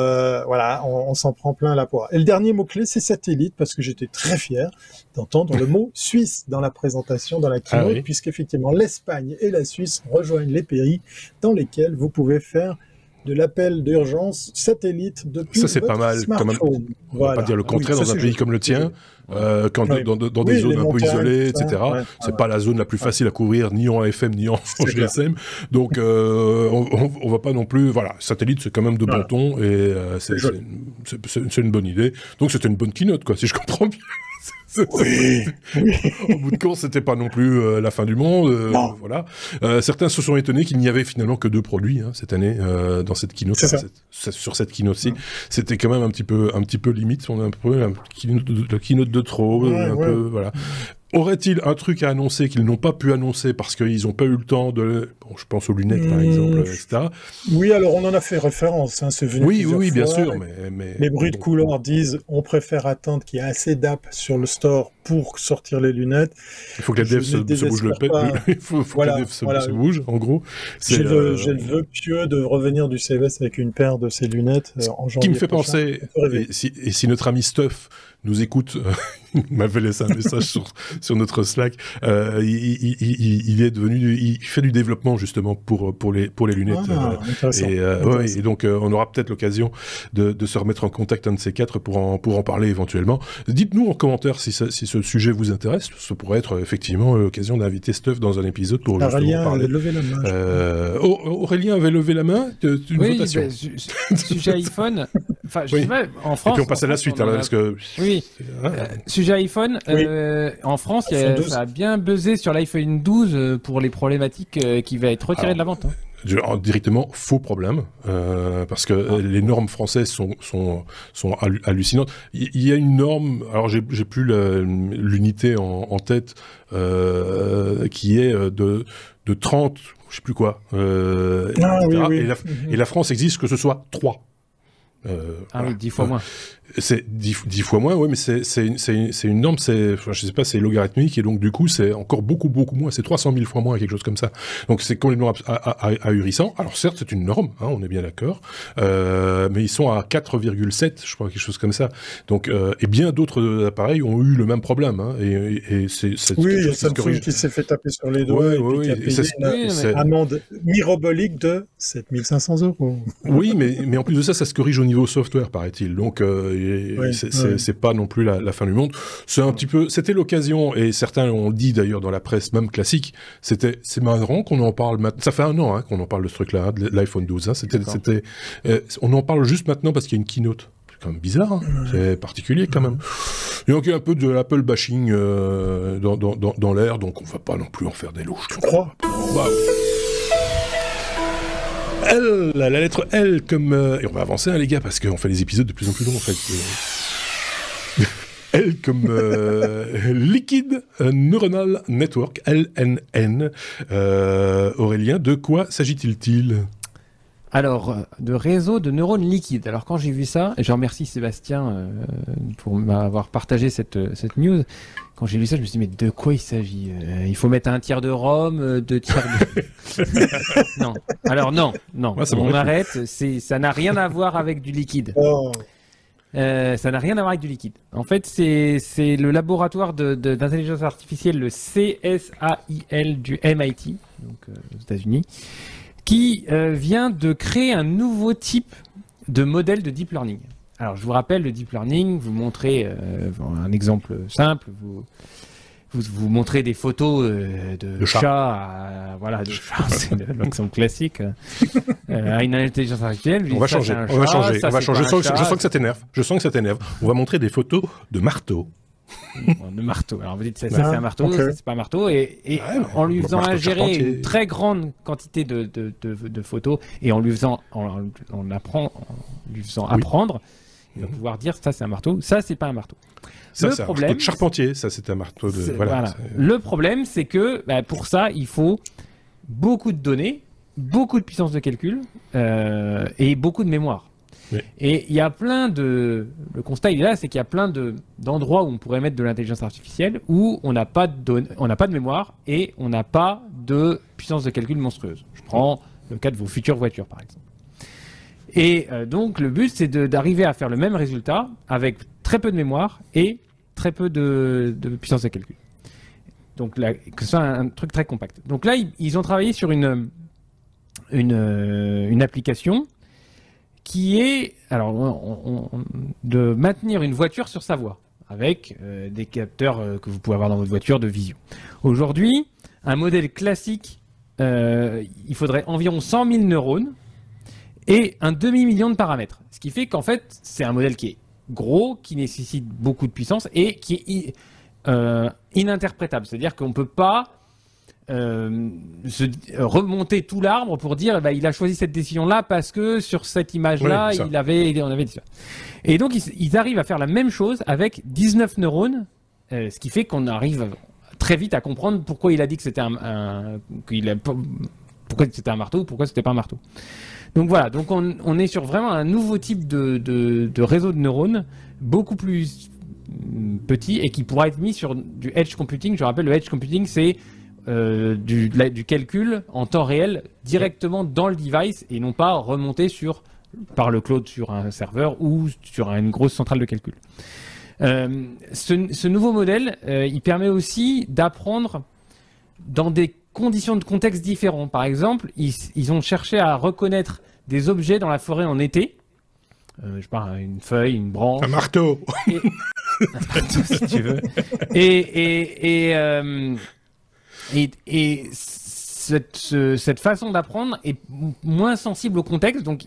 voilà, on s'en prend plein la poire. Et le dernier mot-clé, c'est satellite, parce que j'étais très fier d'entendre le mot Suisse dans la présentation, dans la keynote, puisqu'effectivement, l'Espagne et la Suisse rejoignent les pays dans lesquels vous pouvez faire de l'appel d'urgence satellite depuis ça, c'est votre pas mal, smartphone. Quand même. On va pas dire le contraire dans un pays comme le tien, dans des zones un peu isolées, etc. C'est pas la zone la plus facile à couvrir, ni en FM, ni en GSM. Donc, on va pas non plus... Voilà, satellite, c'est quand même de bon ton, et c'est une bonne idée. Donc, c'était une bonne keynote, quoi, si je comprends bien. Au bout de compte, c'était pas non plus la fin du monde. Voilà. Certains se sont étonnés qu'il n'y avait finalement que 2 produits cette année dans cette keynote. Sur cette keynote-ci, c'était quand même un petit peu limite. On a un peu la keynote de trop. Peu, voilà. Aurait-il un truc à annoncer qu'ils n'ont pas pu annoncer parce qu'ils n'ont pas eu le temps de... Bon, je pense aux lunettes, par exemple, etc. Oui, alors on en a fait référence, c'est venu oui, bien sûr, mais... Les bruits de couloir disent on préfère attendre qu'il y ait assez d'app sur le store pour sortir les lunettes. Il faut que les devs se bougent le pet. Il faut que les devs se bougent, en gros. J'ai le vœu pieux de revenir du CES avec une paire de ces lunettes en janvier. Qui me fait penser, et si notre ami Stuff nous écoute, il m'avait laissé un message sur notre Slack, il fait du développement justement pour les lunettes. Et donc on aura peut-être l'occasion de se remettre en contact un de ces 4 pour en parler éventuellement. Dites-nous en commentaire si ce sujet vous intéresse. Ça pourrait être effectivement l'occasion d'inviter Stuff dans un épisode pour justement parler. Levé la main. Aurélien avait levé la main. Une votation. Sujet iPhone. enfin, je sais pas, en France. Et puis on passe à la suite, alors, parce que. Oui. Sujet iPhone. En France, ça a bien buzzé sur l'iPhone 12 pour les problématiques qui va être retiré de la vente. Directement faux problème, parce que les normes françaises sont hallucinantes. Il y a une norme, alors j'ai plus l'unité en tête, qui est de 30, je sais plus quoi. Et la France exige que ce soit 3. Oui, 10 fois moins. C'est 10 fois moins, oui, mais c'est une norme, je sais pas, c'est logarithmique, et donc du coup, c'est encore beaucoup moins, c'est 300 000 fois moins, quelque chose comme ça. Donc c'est complètement ahurissant. Alors certes, c'est une norme, hein, on est bien d'accord, mais ils sont à 4,7, je crois, quelque chose comme ça. Donc, et bien d'autres appareils ont eu le même problème, hein, et c'est oui, il y a Samsung qui s'est fait taper sur les doigts, et qui a payé une amende mirabolique de 7 500 €. Oui, mais en plus de ça, ça se corrige au niveau software, paraît-il. Donc, c'est pas non plus la fin du monde. C'est un petit peu, c'était l'occasion, et certains l'ont dit d'ailleurs dans la presse même classique, c'est marrant qu'on en parle maintenant. Ça fait 1 an, hein, qu'on en parle de ce truc-là, de l'iPhone 12. Hein. On en parle juste maintenant parce qu'il y a une keynote. C'est quand même bizarre, hein. C'est particulier quand même. Et donc il y a un peu de l'Apple bashing dans l'air, donc on va pas non plus en faire des louches. Tu crois? L, la lettre L comme... et on va avancer, hein, les gars, parce qu'on fait des épisodes de plus en plus longs, en fait. L comme Liquid Neuronal Network, LNN. Aurélien, de quoi s'agit-il? Alors, de réseau de neurones liquides. Alors, quand j'ai vu ça, et je remercie Sébastien pour m'avoir partagé cette news, quand j'ai lu ça, je me suis dit, mais de quoi il s'agit? Il faut mettre 1 tiers de rhum, 2 tiers de... Non. Alors, non. Ouais, on arrête. Ça n'a rien à voir avec du liquide. Ça n'a rien à voir avec du liquide. En fait, c'est le laboratoire d'intelligence artificielle, le CSAIL du MIT, donc aux États-Unis, qui vient de créer un nouveau type de modèle de deep learning. Alors, je vous rappelle, le deep learning, vous montrez un exemple simple, vous montrez des photos de chats, voilà, de chats, c'est l'exemple classique, à une intelligence artificielle. On va changer. Je sens que ça t'énerve. On va montrer des photos de marteaux. De marteau. Alors vous dites ça c'est un marteau, ça c'est pas un marteau, et en lui faisant ingérer une très grande quantité de photos et en lui faisant apprendre, il va pouvoir dire ça c'est un marteau, ça c'est pas un marteau. Ça c'est un marteau de charpentier, ça c'est un marteau de voilà. Le problème c'est que pour ça il faut beaucoup de données, beaucoup de puissance de calcul et beaucoup de mémoire. Oui. Et il y a plein de... Le constat, il est là, c'est qu'il y a plein d'endroits où on pourrait mettre de l'intelligence artificielle où on n'a pas de mémoire et on n'a pas de puissance de calcul monstrueuse. Je prends le cas de vos futures voitures, par exemple. Et donc, le but, c'est d'arriver à faire le même résultat avec très peu de mémoire et très peu de puissance de calcul. Donc, là, que ce soit un truc très compact. Donc là, ils ont travaillé sur une application qui est de maintenir une voiture sur sa voie avec des capteurs que vous pouvez avoir dans votre voiture de vision. Aujourd'hui, un modèle classique, il faudrait environ 100 000 neurones et un demi-million de paramètres. Ce qui fait qu'en fait, c'est un modèle qui est gros, qui nécessite beaucoup de puissance et qui est ininterprétable. C'est-à-dire qu'on ne peut pas remonter tout l'arbre pour dire il a choisi cette décision-là parce que sur cette image-là, on avait dit ça. Et donc, ils arrivent à faire la même chose avec 19 neurones, ce qui fait qu'on arrive très vite à comprendre pourquoi il a dit que c'était pourquoi c'était un marteau ou pourquoi c'était pas un marteau. Donc voilà, donc on est sur vraiment un nouveau type de réseau de neurones, beaucoup plus petit et qui pourra être mis sur du edge computing. Je rappelle, le edge computing, c'est du calcul en temps réel directement dans le device et non pas remonté par le cloud sur un serveur ou sur une grosse centrale de calcul. Ce nouveau modèle, il permet aussi d'apprendre dans des conditions de contexte différents. Par exemple, ils ont cherché à reconnaître des objets dans la forêt en été. Je sais pas, une feuille, une branche. Un marteau. Un marteau, si tu veux. Et cette façon d'apprendre est moins sensible au contexte, donc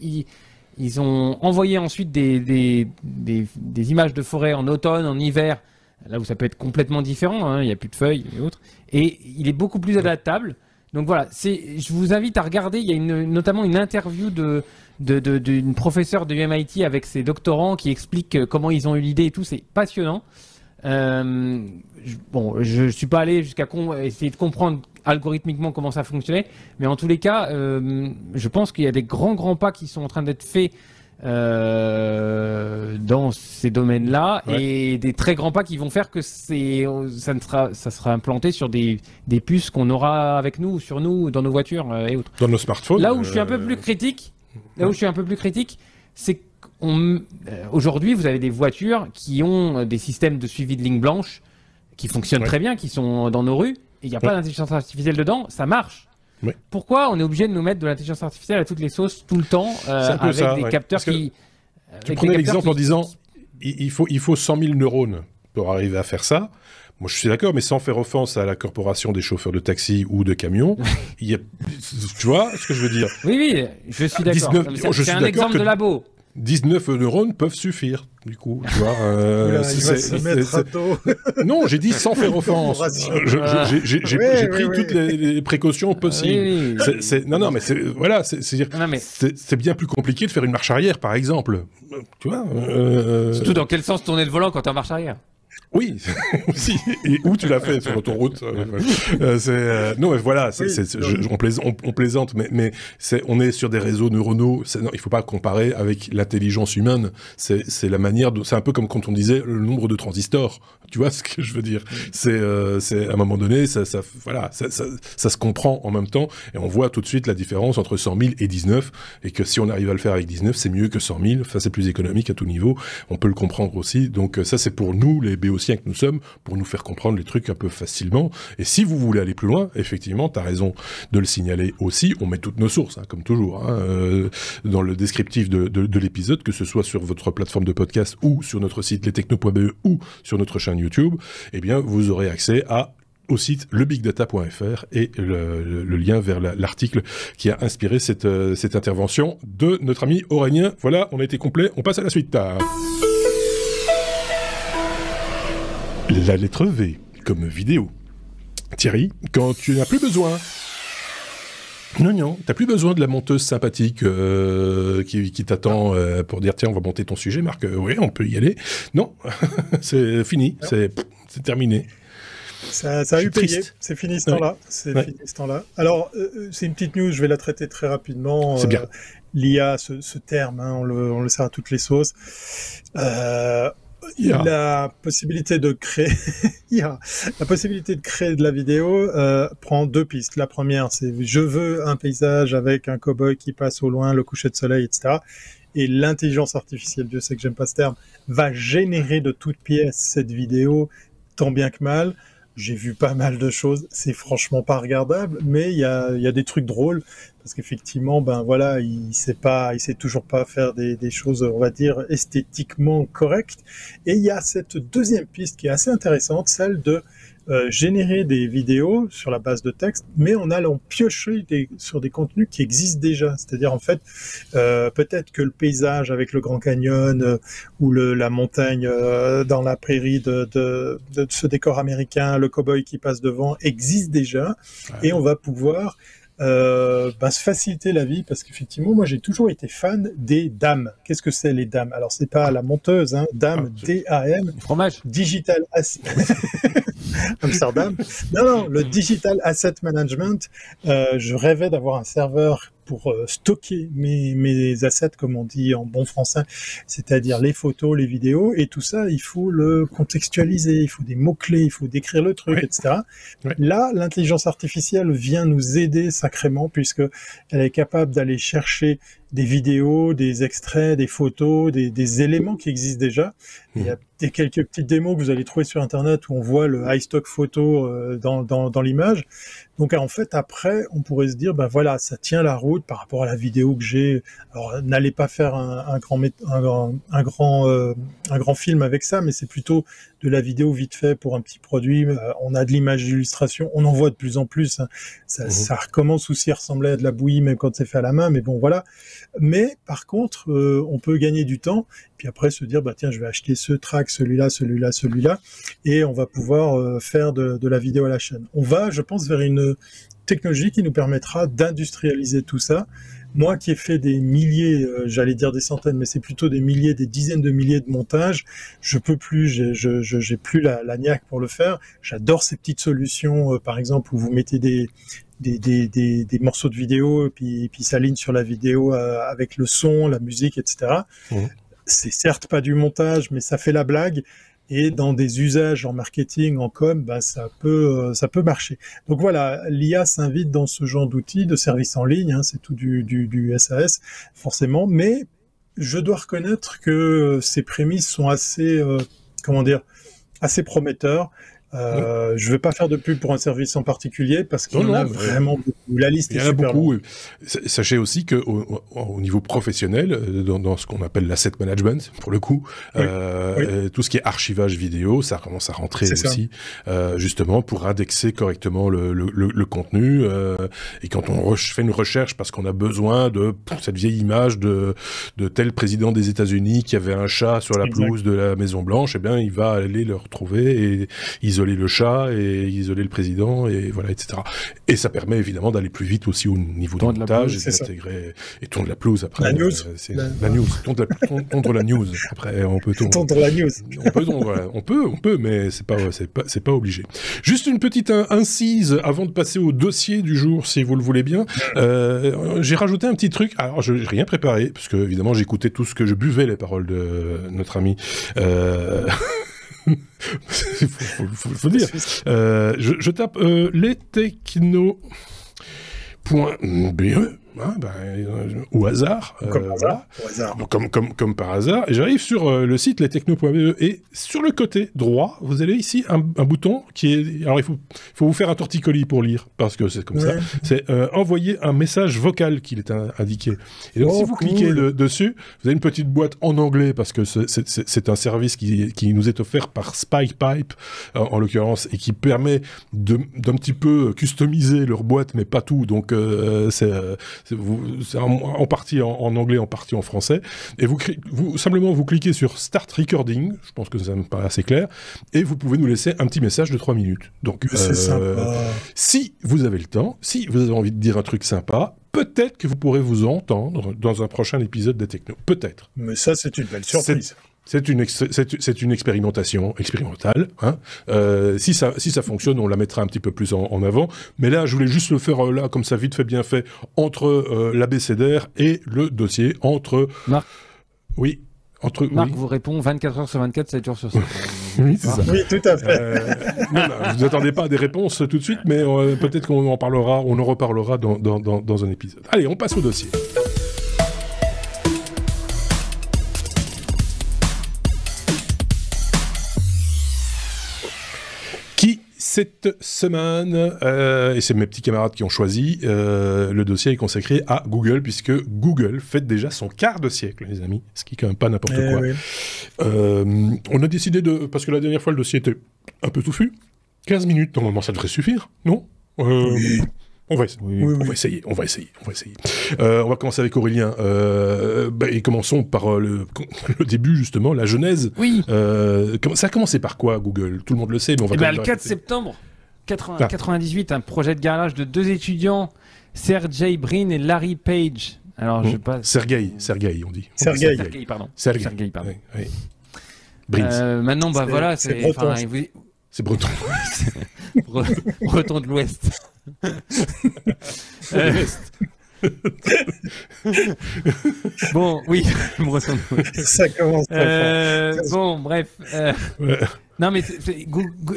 Ils ont envoyé ensuite des images de forêt en automne, en hiver, là où ça peut être complètement différent, hein, il n'y a plus de feuilles et autres. Et il est beaucoup plus adaptable. Donc voilà, je vous invite à regarder, il y a notamment une interview d'une professeure de MIT avec ses doctorants qui explique comment ils ont eu l'idée et tout, c'est passionnant. Bon, je suis pas allé jusqu'à essayer de comprendre algorithmiquement comment ça fonctionnait, mais en tous les cas, je pense qu'il y a des grands pas qui sont en train d'être faits dans ces domaines-là, et des très grands pas qui vont faire que ça sera implanté sur des puces qu'on aura avec nous, sur nous, dans nos voitures et autres. Dans nos smartphones. Là où je suis un peu plus critique, c'est qu'aujourd'hui, vous avez des voitures qui ont des systèmes de suivi de ligne blanche qui fonctionnent très bien, qui sont dans nos rues, et il n'y a pas d'intelligence artificielle dedans, ça marche. Pourquoi on est obligé de nous mettre de l'intelligence artificielle à toutes les sauces tout le temps avec des capteurs qui... Tu prenais l'exemple en disant il faut 100 000 neurones pour arriver à faire ça. Moi, je suis d'accord, mais sans faire offense à la corporation des chauffeurs de taxi ou de camions, tu vois ce que je veux dire? Oui, je suis d'accord. C'est un exemple de labo. 19 neurones peuvent suffire, du coup. Tu vois, il va se mettre à dos. Non, j'ai dit sans faire offense. J'ai pris toutes les précautions possibles. Non, mais c'est bien plus compliqué de faire une marche arrière, par exemple. Tu vois. Surtout dans quel sens tourner le volant quand tu es en marche arrière? Oui, aussi. Et où tu l'as fait sur l'autoroute non, mais voilà, on plaisante, mais on est sur des réseaux neuronaux. Non, il faut pas comparer avec l'intelligence humaine. C'est la manière c'est un peu comme quand on disait le nombre de transistors. Tu vois ce que je veux dire? C'est à un moment donné, ça se comprend en même temps, et on voit tout de suite la différence entre 100 000 et 19, et que si on arrive à le faire avec 19, c'est mieux que 100 000. Enfin, c'est plus économique à tout niveau. On peut le comprendre aussi. Donc ça, c'est pour nous, les béotiens que nous sommes, pour nous faire comprendre les trucs un peu facilement. Et si vous voulez aller plus loin, effectivement, tu as raison de le signaler aussi. On met toutes nos sources, comme toujours, dans le descriptif de l'épisode, que ce soit sur votre plateforme de podcast ou sur notre site lestechno.be ou sur notre chaîne YouTube. Eh bien, vous aurez accès au site lebigdata.fr et le lien vers l'article qui a inspiré cette intervention de notre ami Aurélien. Voilà, on a été complet, on passe à la suite. La lettre V, comme vidéo. Thierry, quand tu n'as plus besoin... Non, t'as plus besoin de la monteuse sympathique qui t'attend pour dire tiens, on va monter ton sujet, Marc. Oui, on peut y aller. Non, c'est fini, c'est terminé. Ça a eu payé, c'est fini ce temps-là. Alors, c'est une petite news, je vais la traiter très rapidement. C'est bien. L'IA, ce terme, on le sert à toutes les sauces. La possibilité de créer, de la vidéo prend deux pistes. La première, c'est je veux un paysage avec un cow-boy qui passe au loin, le coucher de soleil, etc. Et l'intelligence artificielle, Dieu sait que j'aime pas ce terme, va générer de toutes pièces cette vidéo, tant bien que mal. J'ai vu pas mal de choses, c'est franchement pas regardable, mais il y a des trucs drôles, parce qu'effectivement, il sait toujours pas faire des choses, on va dire, esthétiquement correctes. Et il y a cette deuxième piste qui est assez intéressante, celle de générer des vidéos sur la base de texte, mais en allant piocher sur des contenus qui existent déjà. C'est-à-dire, en fait, peut-être que le paysage avec le Grand Canyon ou la montagne dans la prairie de ce décor américain, le cow-boy qui passe devant, existe déjà, et on va pouvoir se faciliter la vie, parce qu'effectivement, moi j'ai toujours été fan des DAM. Qu'est-ce que c'est les DAM? Alors c'est pas la monteuse, DAM, D-A-M. Fromage. Digital Asset. Amsterdam. Non, le Digital Asset Management. Je rêvais d'avoir un serveur pour stocker mes assets, comme on dit en bon français, c'est-à-dire les photos, les vidéos, et tout ça, il faut le contextualiser, il faut des mots-clés, il faut décrire le truc, etc. Là, l'intelligence artificielle vient nous aider sacrément, puisque elle est capable d'aller chercher des vidéos, des extraits, des photos, des éléments qui existent déjà. Il y a quelques petites démos que vous allez trouver sur Internet où on voit le high stock photo dans l'image. Donc en fait, après, on pourrait se dire, ça tient la route par rapport à la vidéo que j'ai. Alors, n'allez pas faire un grand film avec ça, mais c'est plutôt la vidéo vite fait pour un petit produit. On a de l'image d'illustration, on en voit de plus en plus. Hein. Ça recommence aussi à ressembler à de la bouillie, même quand c'est fait à la main, mais bon, voilà. Mais par contre, on peut gagner du temps, puis après se dire, bah tiens, je vais acheter ce track, celui-là, et on va pouvoir faire de la vidéo à la chaîne. On va, je pense, vers une technologie qui nous permettra d'industrialiser tout ça. Moi qui ai fait des milliers, j'allais dire des centaines, mais c'est plutôt des milliers, des dizaines de milliers de montages, je peux plus, j'ai plus la niaque pour le faire. J'adore ces petites solutions, par exemple, où vous mettez des morceaux de vidéo, puis ça aligne sur la vidéo avec le son, la musique, etc. C'est certes pas du montage, mais ça fait la blague. Et dans des usages en marketing, en com, bah, ça peut marcher. Donc voilà, l'IA s'invite dans ce genre d'outils, de services en ligne, hein, c'est tout du SAS, forcément, mais je dois reconnaître que ces prémices sont assez, assez prometteurs. Je ne vais pas faire de pub pour un service en particulier parce qu'il y en a vraiment beaucoup. La liste est super longue. Sachez aussi qu'au niveau professionnel, dans ce qu'on appelle l'asset management, pour le coup, tout ce qui est archivage vidéo, ça commence à rentrer aussi, justement pour indexer correctement le contenu. Et quand on fait une recherche parce qu'on a besoin de cette vieille image de tel président des États-Unis qui avait un chat sur la pelouse de la Maison Blanche, eh bien, il va aller le retrouver et isoler le chat et isoler le président et voilà, etc. Et ça permet évidemment d'aller plus vite aussi au niveau du montage et d'intégrer et tondre la pelouse après. La news, la news, tondre la news. Après, on peut tondre la news. On peut, mais c'est pas obligé. Juste une petite incise avant de passer au dossier du jour, si vous le voulez bien. J'ai rajouté un petit truc. Alors, je n'ai rien préparé parce que évidemment j'écoutais tout ce que je buvais les paroles de notre ami. faut dire. Je tape les techno.be au hasard. Comme par hasard. Et j'arrive sur le site lestechno.be et sur le côté droit, vous avez ici un bouton qui est... Alors il faut vous faire un torticolis pour lire, parce que c'est comme ça. C'est envoyer un message vocal qu'il est indiqué. Et donc si vous cliquez dessus, vous avez une petite boîte en anglais, parce que c'est un service qui nous est offert par SpeakPipe, en l'occurrence, et qui permet d'un petit peu customiser leur boîte, mais pas tout. Donc c'est en partie en anglais, en partie en français, et simplement vous cliquez sur Start Recording, je pense que ça me paraît assez clair, et vous pouvez nous laisser un petit message de 3 minutes. Donc, c'est sympa. Si vous avez le temps, si vous avez envie de dire un truc sympa, peut-être que vous pourrez vous entendre dans un prochain épisode des Techno. Peut-être. Mais ça, c'est une belle surprise. C'est une expérimentation expérimentale. Hein. Si ça fonctionne, on la mettra un petit peu plus en avant. Mais là, je voulais juste le faire là, comme ça, vite fait, bien fait, entre l'abécédaire et le dossier. Marc. Oui. Marc vous répond 24 heures sur 24, 7 jours sur 7. Oui, c'est ça. Oui, tout à fait. Vous attendez pas à des réponses tout de suite, mais peut-être qu'on en reparlera dans un épisode. Allez, on passe au dossier. Cette semaine, et c'est mes petits camarades qui ont choisi, le dossier est consacré à Google, puisque Google fête déjà son quart de siècle, les amis, ce qui est quand même pas n'importe quoi. Oui. On a décidé parce que la dernière fois le dossier était un peu touffu, 15 minutes, normalement ça devrait suffire, non oui. On va essayer. On va commencer avec Aurélien. Et commençons par le début, justement, la genèse. Oui. Ça a commencé par quoi, Google ? Tout le monde le sait, mais on va le 4 septembre 98, un projet de garage de 2 étudiants, Sergey Brin et Larry Page. Alors, je passe... Sergey, on dit. Sergey, pardon. Oui. Brin. Maintenant, voilà, c'est breton. C'est breton. Breton de l'Ouest. Bon, oui, breton de l'Ouest. Ça commence très fort. Bon, bref. Non, mais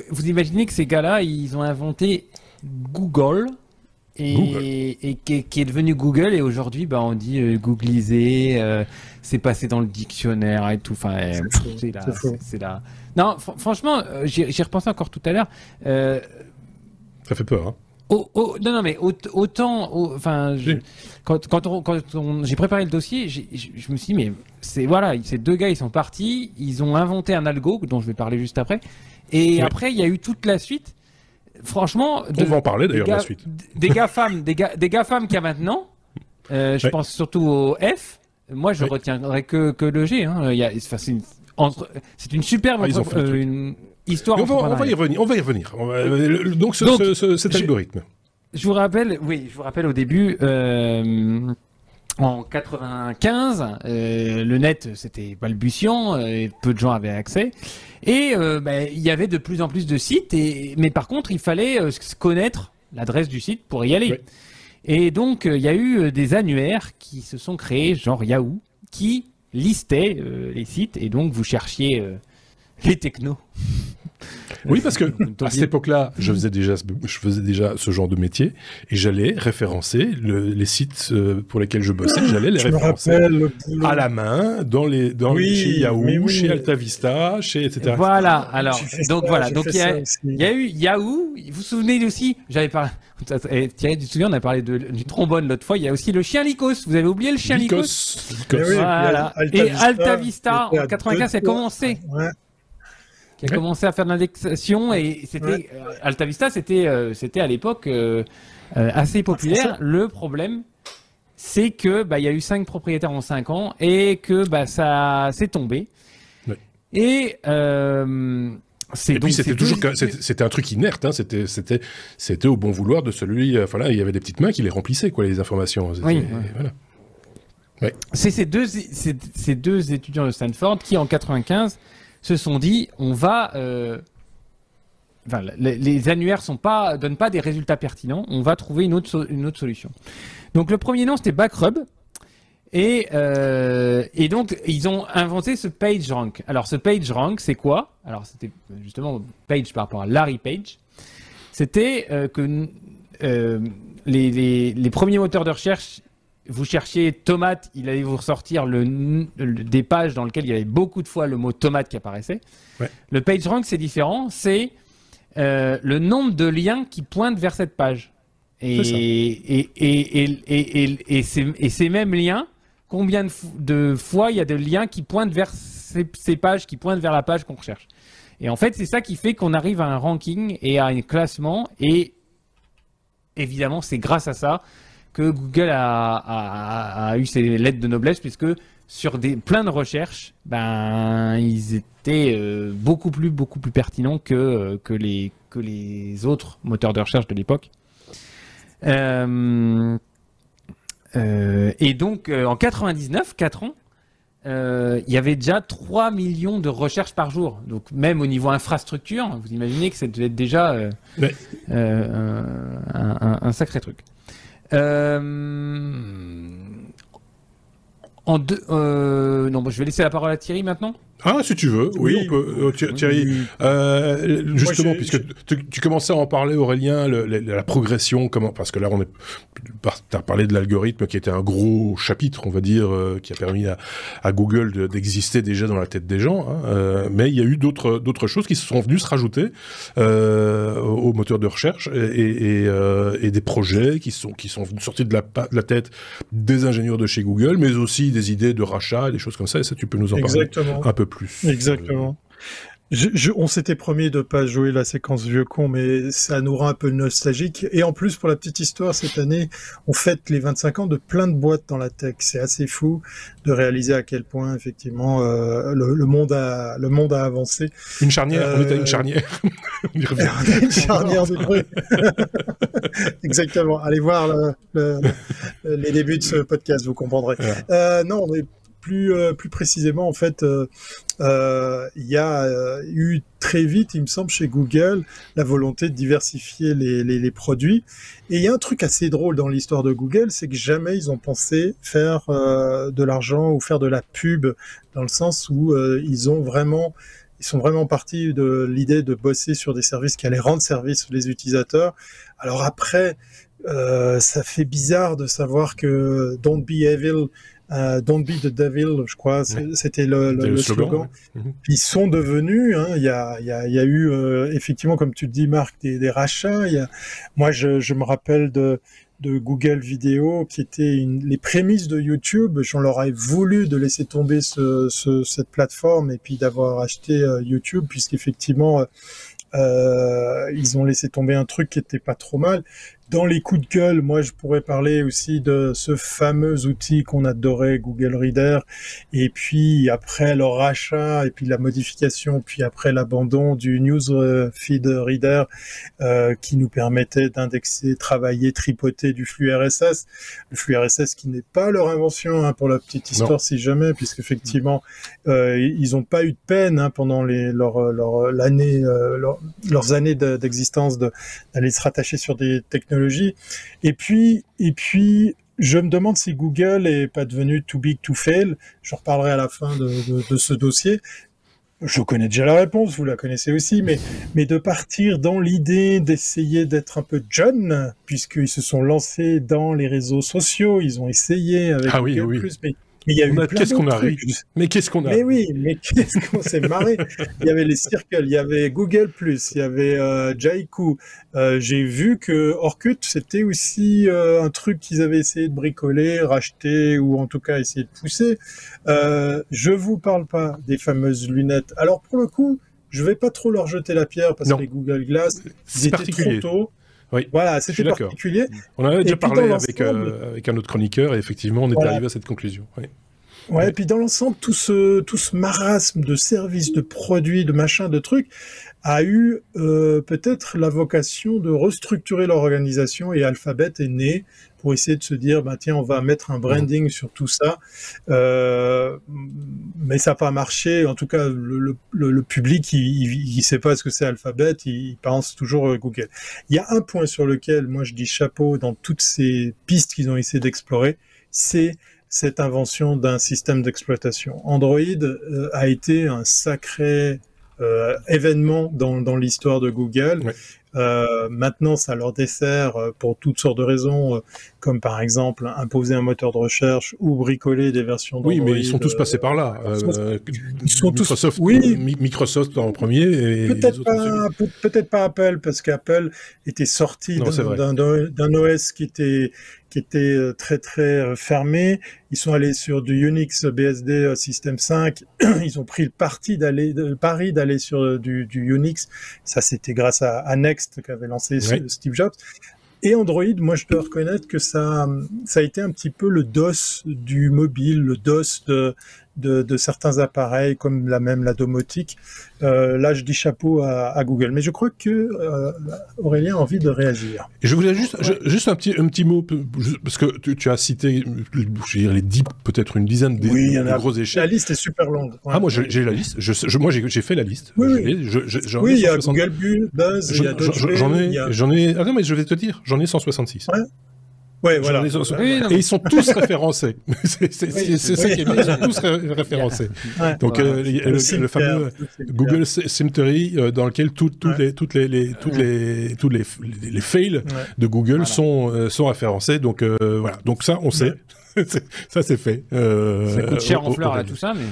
vous imaginez que ces gars-là, ils ont inventé Google. Et qui est devenu Google, et aujourd'hui on dit googlisé, c'est passé dans le dictionnaire et tout. Enfin, c'est là. Non, franchement, j'y repensé encore tout à l'heure. Ça fait peur, hein. Non, mais autant, enfin, quand j'ai préparé le dossier, je me suis dit, mais ces deux gars, ils sont partis, ils ont inventé un algo dont je vais parler juste après, et après, il y a eu toute la suite. Franchement, on va en parler d'ailleurs de la suite. Des GAFAM qu'il y a maintenant, je pense surtout au F. Moi, je retiendrai que le G. Hein. C'est une superbe une histoire. On va y revenir. Donc cet algorithme. Je vous rappelle au début. En 95, le net c'était balbutiant, et peu de gens avaient accès, et il y avait de plus en plus de sites, mais par contre il fallait connaître l'adresse du site pour y aller. Oui. Et donc il y a eu des annuaires qui se sont créés, genre Yahoo, qui listaient les sites, et donc vous cherchiez les technos. Oui, parce que à cette époque-là, je faisais déjà ce genre de métier, et j'allais référencer les sites pour lesquels je bossais. J'allais les référencer à la main chez Yahoo, chez Altavista, etc. Voilà. Alors, donc il y a eu Yahoo. Vous vous souvenez aussi, j'avais parlé. Thierry, tu te souviens, on a parlé du trombone l'autre fois. Il y a aussi le chien Lycos. Vous avez oublié le chien Lycos. Voilà. Et Altavista en 95, ça a commencé. Ouais. Qui a commencé à faire de l'indexation, et c'était Altavista, c'était à l'époque assez populaire. Le problème, c'est que il y a eu 5 propriétaires en 5 ans, et que ça s'est tombé. Oui. Et puis c'était un truc inerte, hein. C'était au bon vouloir de celui. Voilà, il y avait des petites mains qui les remplissaient, quoi, les informations. Oui. Voilà. Ouais. C'est ces deux étudiants de Stanford qui, en 95, se sont dit, on va... les annuaires donnent pas des résultats pertinents, on va trouver une autre solution. Donc le premier nom, c'était Backrub, et donc ils ont inventé ce PageRank. Alors ce PageRank, c'est quoi? Alors c'était justement Page par rapport à Larry Page. C'était que les premiers moteurs de recherche, vous cherchiez tomate, il allait vous ressortir des pages dans lesquelles il y avait beaucoup de fois le mot tomate qui apparaissait. Ouais. Le PageRank, c'est différent, c'est le nombre de liens qui pointent vers cette page. Et ces mêmes liens, combien de fois il y a de liens qui pointent vers ces pages, qui pointent vers la page qu'on recherche. Et en fait, c'est ça qui fait qu'on arrive à un ranking et à un classement. Et évidemment, c'est grâce à ça que Google a eu ses lettres de noblesse, puisque sur plein de recherches, ils étaient beaucoup plus pertinents que les autres moteurs de recherche de l'époque. Et donc, en 99, 4 ans, il y avait déjà 3 millions de recherches par jour. Donc, même au niveau infrastructure, vous imaginez que ça devait être déjà un sacré truc. Je vais laisser la parole à Thierry maintenant. Ah, si tu veux, oui, on peut. Thierry, justement, puisque tu commençais à en parler, Aurélien, la progression, parce que là, tu as parlé de l'algorithme qui était un gros chapitre, on va dire, qui a permis à Google d'exister déjà dans la tête des gens, hein, mais il y a eu d'autres choses qui se sont venues se rajouter au moteur de recherche, et des projets qui sont venus sortir de la tête des ingénieurs de chez Google, mais aussi des idées de rachat, des choses comme ça, et ça, tu peux nous en parler un peu plus. Exactement. On s'était promis de pas jouer la séquence vieux con, mais ça nous rend un peu nostalgique. Et en plus, pour la petite histoire, cette année, on fête les 25 ans de plein de boîtes dans la tech. C'est assez fou de réaliser à quel point, effectivement, le monde a avancé. Une charnière, on est à une charnière. On est à une charnière de bruit. Exactement. Allez voir les débuts de ce podcast, vous comprendrez. Ouais. Non, on est plus précisément, en fait, il y a eu très vite, il me semble, chez Google, la volonté de diversifier les produits. Et il y a un truc assez drôle dans l'histoire de Google, c'est que jamais ils ont pensé faire de l'argent ou faire de la pub, dans le sens où ils sont vraiment partis de l'idée de bosser sur des services qui allaient rendre service aux utilisateurs. Alors après, ça fait bizarre de savoir que Don't Be Evil Don't be the devil, je crois, c'était le slogan. Ouais. Ils sont devenus, hein, il y a eu effectivement, comme tu le dis, Marc, des rachats. Moi, je me rappelle de Google Vidéo, qui était les prémices de YouTube. J'en leur ai voulu de laisser tomber cette plateforme et puis d'avoir acheté YouTube, puisqu'effectivement, ils ont laissé tomber un truc qui était pas trop mal. Dans les coups de gueule, moi, je pourrais parler aussi de ce fameux outil qu'on adorait, Google Reader, et puis après leur rachat, et puis la modification, puis après l'abandon du Newsfeed Reader, qui nous permettait d'indexer, travailler, tripoter du flux RSS. Le flux RSS qui n'est pas leur invention, hein, pour la petite histoire, si jamais, puisqu'effectivement, ils n'ont pas eu de peine, hein, pendant leurs années d'existence d'aller se rattacher sur des technologies. Et puis, je me demande si Google est pas devenu too big to fail. Je reparlerai à la fin de ce dossier. Je connais déjà la réponse, vous la connaissez aussi, mais de partir dans l'idée d'essayer d'être un peu John, puisqu'ils se sont lancés dans les réseaux sociaux, ils ont essayé avec Google+, mais il y a eu qu'est-ce qu'on a ri. Mais qu'est-ce qu'on a Mais oui, mais qu'est-ce qu'on s'est marré. Il y avait les Circles, il y avait Google+, il y avait Jaiku. J'ai vu que Orkut, c'était aussi un truc qu'ils avaient essayé de bricoler, racheter, ou en tout cas essayer de pousser. Je vous parle pas des fameuses lunettes. Alors pour le coup, je vais pas trop leur jeter la pierre, parce que les Google Glass, ils étaient trop tôt. Oui, voilà, c'était particulier. On en avait déjà parlé avec un autre chroniqueur, et effectivement, on est arrivé à cette conclusion. Ouais, et puis dans l'ensemble, tout ce marasme de services, de produits, de machins, de trucs, a eu peut-être la vocation de restructurer leur organisation, et Alphabet est né pour essayer de se dire, tiens, on va mettre un branding sur tout ça, mais ça n'a pas marché. En tout cas, le public, il sait pas ce que c'est Alphabet, il pense toujours Google. Il y a un point sur lequel, moi, je dis chapeau dans toutes ces pistes qu'ils ont essayé d'explorer, c'est cette invention d'un système d'exploitation. Android a été un sacré événement dans l'histoire de Google. Ouais. Maintenant, ça leur dessert pour toutes sortes de raisons, comme par exemple imposer un moteur de recherche ou bricoler des versions d'Android. Oui, mais ils sont tous passés par là. Ils sont Microsoft, tous... Oui. Microsoft en premier. Et peut-être pas Apple, parce qu'Apple était sorti d'un OS qui était très très fermé. Ils sont allés sur du Unix BSD System 5. Ils ont pris le pari d'aller sur du Unix. Ça, c'était grâce à Next qu'avait lancé Steve Jobs. Et Android, moi, je dois reconnaître que ça a été un petit peu le DOS du mobile, le DOS de certains appareils, comme la domotique. Là, je dis chapeau à Google. Mais je crois que Aurélien a envie de réagir. Et je voulais juste un petit mot, parce que tu as cité, je veux dire, peut-être une dizaine de gros échecs. La liste est super longue. Ouais. Ah, moi, j'ai la liste. Moi, j'ai fait la liste. Oui, il y a Google Buzz, il y a d'autres. J'en ai... Ah non, mais je vais te dire, j'en ai 186. Ouais. Ouais, voilà. Et ils sont tous référencés. C'est ça qui est bien, ils sont tous référencés. Ouais. Donc le fameux Google Cemetery, dans lequel toutes les fails de Google sont référencés. Donc voilà. Donc ça, on sait. Ça c'est fait. Ça coûte cher en fleurs là, tout ça, mais.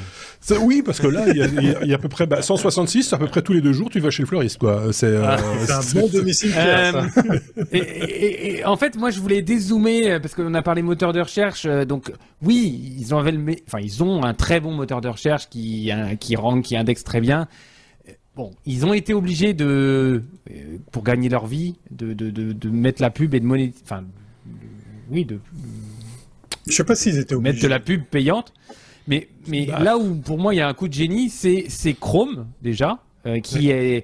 Oui, parce que là, il y a à peu près 166, à peu près tous les 2 jours, tu vas chez le fleuriste, quoi. C'est un bon domicile. Et en fait, moi, je voulais dézoomer parce qu'on a parlé moteur de recherche. Donc, oui, ils ont un très bon moteur de recherche qui indexe très bien. Bon, ils ont été obligés pour gagner leur vie, de mettre la pub et de monétiser. Enfin, oui, je sais pas s'ils étaient obligés. Mettre de la pub payante. Mais là où, pour moi, il y a un coup de génie, c'est Chrome, déjà, qui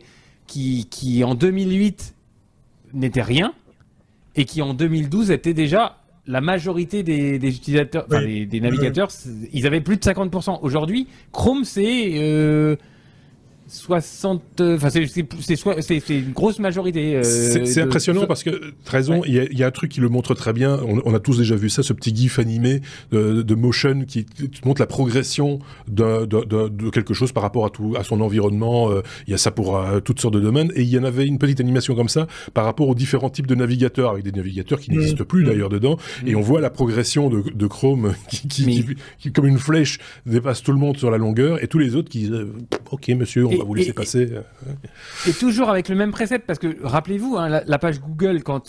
en 2008 n'était rien, et qui en 2012 était déjà la majorité des utilisateurs, des navigateurs, ils avaient plus de 50%. Aujourd'hui, Chrome, c'est c'est une grosse majorité. C'est impressionnant parce que, t'as raison, il y a un truc qui le montre très bien. On a tous déjà vu ça, ce petit gif animé de motion qui montre la progression de quelque chose par rapport à son environnement. Il y a ça pour toutes sortes de domaines. Et il y en avait une petite animation comme ça par rapport aux différents types de navigateurs, avec des navigateurs qui n'existent plus d'ailleurs dedans. Et on voit la progression de Chrome qui, comme une flèche, dépasse tout le monde sur la longueur et tous les autres qui disent ok monsieur, on va vous laisser passer. Et toujours avec le même précepte, parce que rappelez-vous, hein, la page Google quand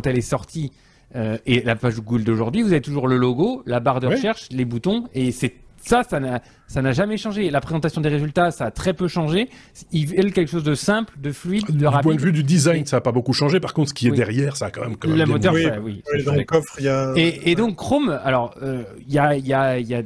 elle est sortie et la page Google d'aujourd'hui, vous avez toujours le logo, la barre de recherche, les boutons, et ça n'a jamais changé. La présentation des résultats, ça a très peu changé. Ils veulent quelque chose de simple, de fluide, de rapide. Du point de vue du design, ça n'a pas le changé. Par contre, ce qui est derrière, ça a quand même le moteur, dans le coffre, il y a... Et donc Chrome, alors il y a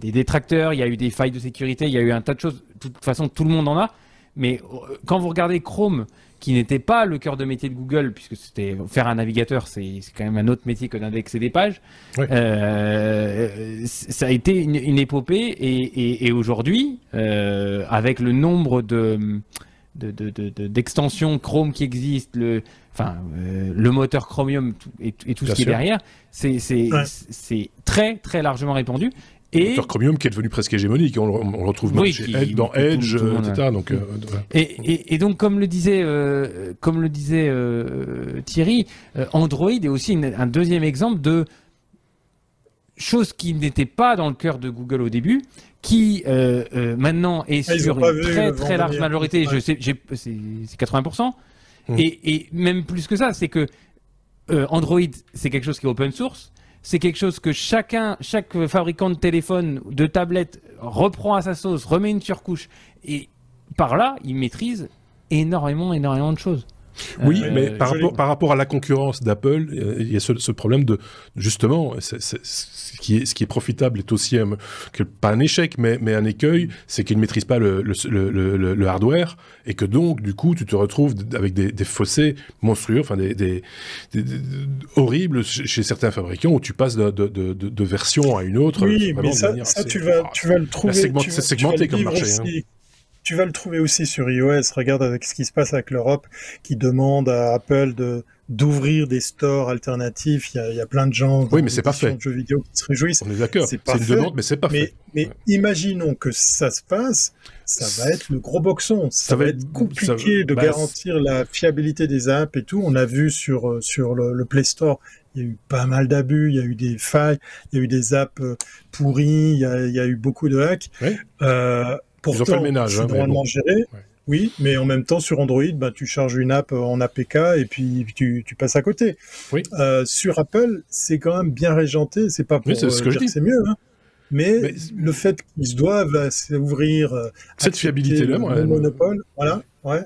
des détracteurs, il y a eu des failles de sécurité, il y a eu un tas de choses. De toute façon, tout le monde en a. Mais quand vous regardez Chrome, qui n'était pas le cœur de métier de Google, puisque c'était faire un navigateur, c'est quand même un autre métier que d'indexer des pages. Ça a été une épopée, et aujourd'hui, avec le nombre d'extensions Chrome qui existent, le moteur Chromium et tout ce qui est derrière, c'est très très largement répandu. Et moteur Chromium qui est devenu presque hégémonique, on le retrouve même dans Edge, etc. Donc, et donc, comme le disait Thierry, Android est aussi un deuxième exemple de chose qui n'était pas dans le cœur de Google au début, qui maintenant est sur une très très large majorité. Je sais, c'est 80%. Et même plus que ça, c'est que Android, c'est quelque chose qui est open source. C'est quelque chose que chaque fabricant de téléphone, de tablette reprend à sa sauce, remet une surcouche. Et par là, il maîtrise énormément de choses. Oui, mais par rapport à la concurrence d'Apple, il y a ce problème de, justement, ce qui est profitable est aussi pas un échec, mais un écueil, c'est qu'ils ne maîtrisent pas le hardware, et que donc, du coup, tu te retrouves avec des fossés monstrueux, enfin des horribles chez certains fabricants, où tu passes de version à une autre. Oui, mais ça tu vas le trouver. C'est segmenté comme marché. Tu vas le trouver aussi sur iOS. Regarde avec ce qui se passe avec l'Europe, qui demande à Apple d'ouvrir des stores alternatifs. Il y a plein de gens mais c'est pas fait. De jeux vidéo qui se réjouissent. On est d'accord. C'est une demande, mais c'est pas fait. Mais imaginons que ça se passe, ça va être le gros boxon. Ça va être compliqué de garantir la fiabilité des apps et tout. On a vu sur le Play Store, il y a eu pas mal d'abus, il y a eu des failles, il y a eu des apps pourries, il y a eu beaucoup de hacks. Oui. Pourtant, ils ont fait le ménage, c'est normalement géré. Ouais. Oui, mais en même temps, sur Android, tu charges une app en APK et puis tu passes à côté. Oui. Sur Apple, c'est quand même bien régenté. C'est pas pour dire que c'est mieux, hein. Mais le fait qu'ils doivent s'ouvrir cette fiabilité-là, le monopole, voilà, ouais.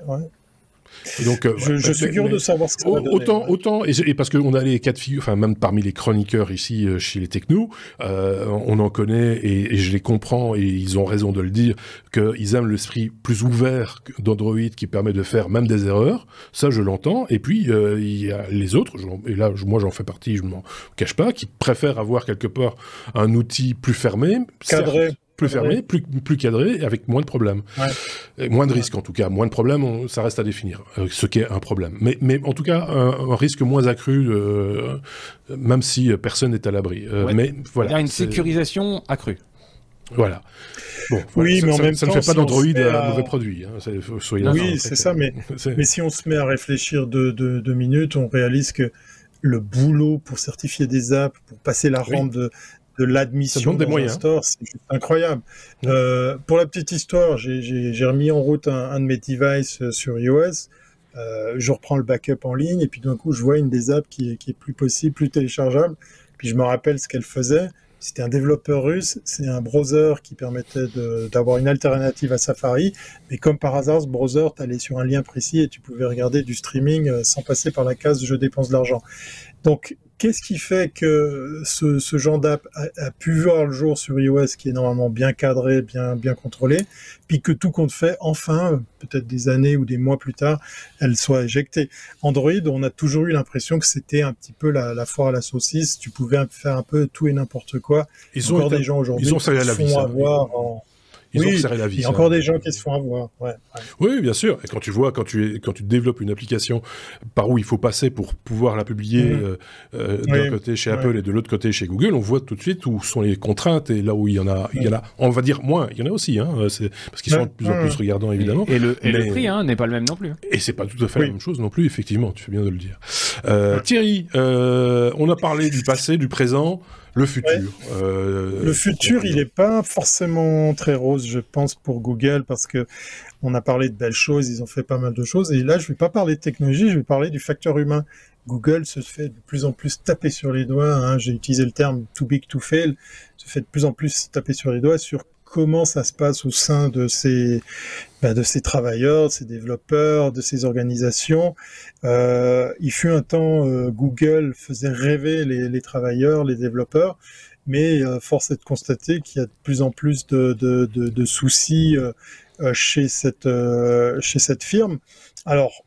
Donc, je suis curieux de savoir ce que ça va donner. Autant, et parce qu'on a les cas de figure, enfin même parmi les chroniqueurs ici chez les technos, on en connaît et je les comprends et ils ont raison de le dire, qu'ils aiment l'esprit plus ouvert d'Android qui permet de faire même des erreurs, ça je l'entends, et puis il y a les autres, et là moi j'en fais partie, je ne m'en cache pas, qui préfèrent avoir quelque part un outil plus fermé, cadré. Plus fermé, plus cadré, avec moins de problèmes. Ouais. Moins de risques, en tout cas. Moins de problèmes, ça reste à définir, ce qui est un problème. Mais en tout cas, un risque moins accru, même si personne n'est à l'abri. Mais voilà. Il y a une sécurisation accrue. Voilà. Bon, oui, voilà. Mais en même temps, ça ne fait pas d'Android un mauvais produit. Oui, c'est ça, mais si on se met à réfléchir 2 minutes, on réalise que le boulot pour certifier des apps, pour passer la rampe de l'admission dans un store, c'est juste incroyable. Pour la petite histoire, j'ai remis en route un de mes devices sur iOS. Je reprends le backup en ligne et puis d'un coup, je vois une des apps qui est plus possible, plus téléchargeable. Puis je me rappelle ce qu'elle faisait. C'était un développeur russe. C'est un browser qui permettait d'avoir une alternative à Safari. Mais comme par hasard, ce browser, tu allais sur un lien précis et tu pouvais regarder du streaming sans passer par la case « je dépense de l'argent ». Donc, qu'est-ce qui fait que ce genre d'app a pu voir le jour sur iOS, qui est normalement bien cadré, bien contrôlé, puis que tout compte fait, enfin, peut-être des années ou des mois plus tard, elle soit éjectée. Android, on a toujours eu l'impression que c'était un petit peu la foire à la saucisse. Tu pouvais faire un peu tout et n'importe quoi. Des gens aujourd'hui ils ont salé à la vie, ça. Ils ont serré la vis. Il y a encore des gens qui se font avoir. Oui, bien sûr. Et quand tu vois, quand tu développes une application par où il faut passer pour pouvoir la publier d'un côté chez Apple et de l'autre côté chez Google, on voit tout de suite où sont les contraintes et là où il y en a, on va dire moins. Il y en a aussi, parce qu'ils sont de plus en plus regardants, évidemment. Et le prix n'est pas le même non plus. Et c'est pas tout à fait la même chose non plus, effectivement. Tu fais bien de le dire. Thierry, on a parlé du passé, du présent. Le futur. Le futur, il n'est pas forcément très rose, je pense, pour Google, parce que on a parlé de belles choses, ils ont fait pas mal de choses, et là, je ne vais pas parler de technologie, je vais parler du facteur humain. Google se fait de plus en plus taper sur les doigts, j'ai utilisé le terme too big to fail, se fait de plus en plus taper sur les doigts sur comment ça se passe au sein de ces travailleurs, de ces développeurs, de ces organisations. Il fut un temps, Google faisait rêver les travailleurs, les développeurs, mais force est de constater qu'il y a de plus en plus de soucis chez cette firme. Alors,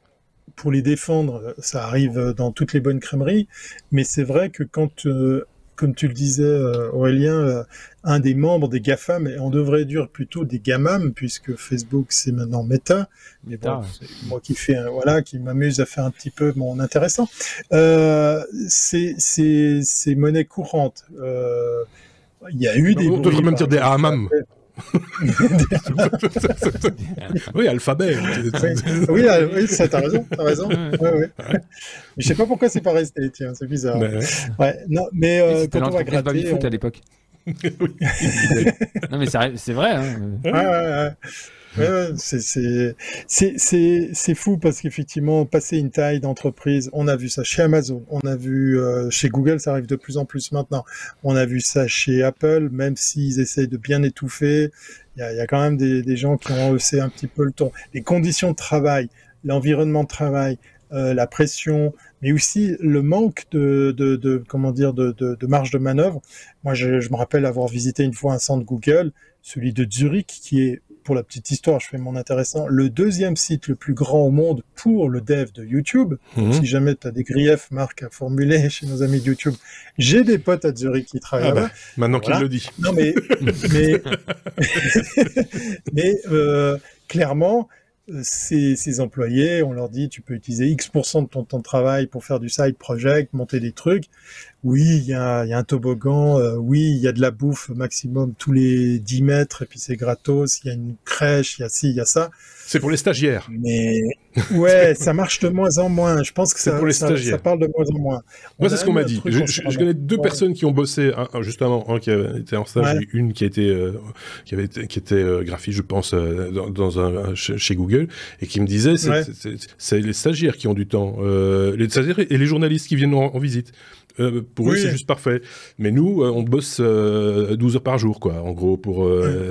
pour les défendre, ça arrive dans toutes les bonnes crèmeries, mais c'est vrai que quand comme tu le disais, Aurélien, un des membres des GAFAM, et on devrait dire plutôt des GAMAM, puisque Facebook, c'est maintenant Meta. Mais bon, c'est moi qui m'amuse à faire un petit peu mon intéressant. C'est monnaie courante. Il y a eu des... On devrait même dire des AMAM. Oui, alphabet. Oui, ça, t'as raison. Ouais. Mais je sais pas pourquoi c'est pas resté, tiens, c'est bizarre. Non, mais quand on va gratter... à l'époque. Non, mais c'est vrai. C'est fou parce qu'effectivement, passer une taille d'entreprise, on a vu ça chez Amazon, on a vu chez Google, ça arrive de plus en plus maintenant. On a vu ça chez Apple, même s'ils essayent de bien étouffer, il y a quand même des gens qui ont haussé un petit peu le ton. Les conditions de travail, l'environnement de travail, la pression, mais aussi le manque de marge de manœuvre. Moi, je me rappelle avoir visité une fois un centre Google, celui de Zurich, qui est, pour la petite histoire, je fais mon intéressant, le deuxième site le plus grand au monde pour le dev de YouTube. Si jamais tu as des griefs, Marc, à formuler chez nos amis de YouTube, j'ai des potes à Zurich qui travaillent là-bas. Maintenant qu'il le dit. Non, mais clairement, ces employés, on leur dit, tu peux utiliser X% de ton temps de travail pour faire du side project, monter des trucs. Oui, il y a un toboggan, oui, il y a de la bouffe maximum tous les 10 mètres, et puis c'est gratos, il y a une crèche, il y a ci, il y a ça. C'est pour les stagiaires. Mais ouais, ça marche de moins en moins. Je pense que ça parle de moins en moins. Moi, c'est ce qu'on m'a dit. Je connais deux personnes qui ont bossé, justement, un qui était en stage, et une qui était graphiste, je pense, chez Google, et qui me disait, c'est les stagiaires qui ont du temps, les stagiaires et les journalistes qui viennent en visite. Pour eux, c'est juste parfait. Mais nous, on bosse 12 heures par jour, quoi, en gros,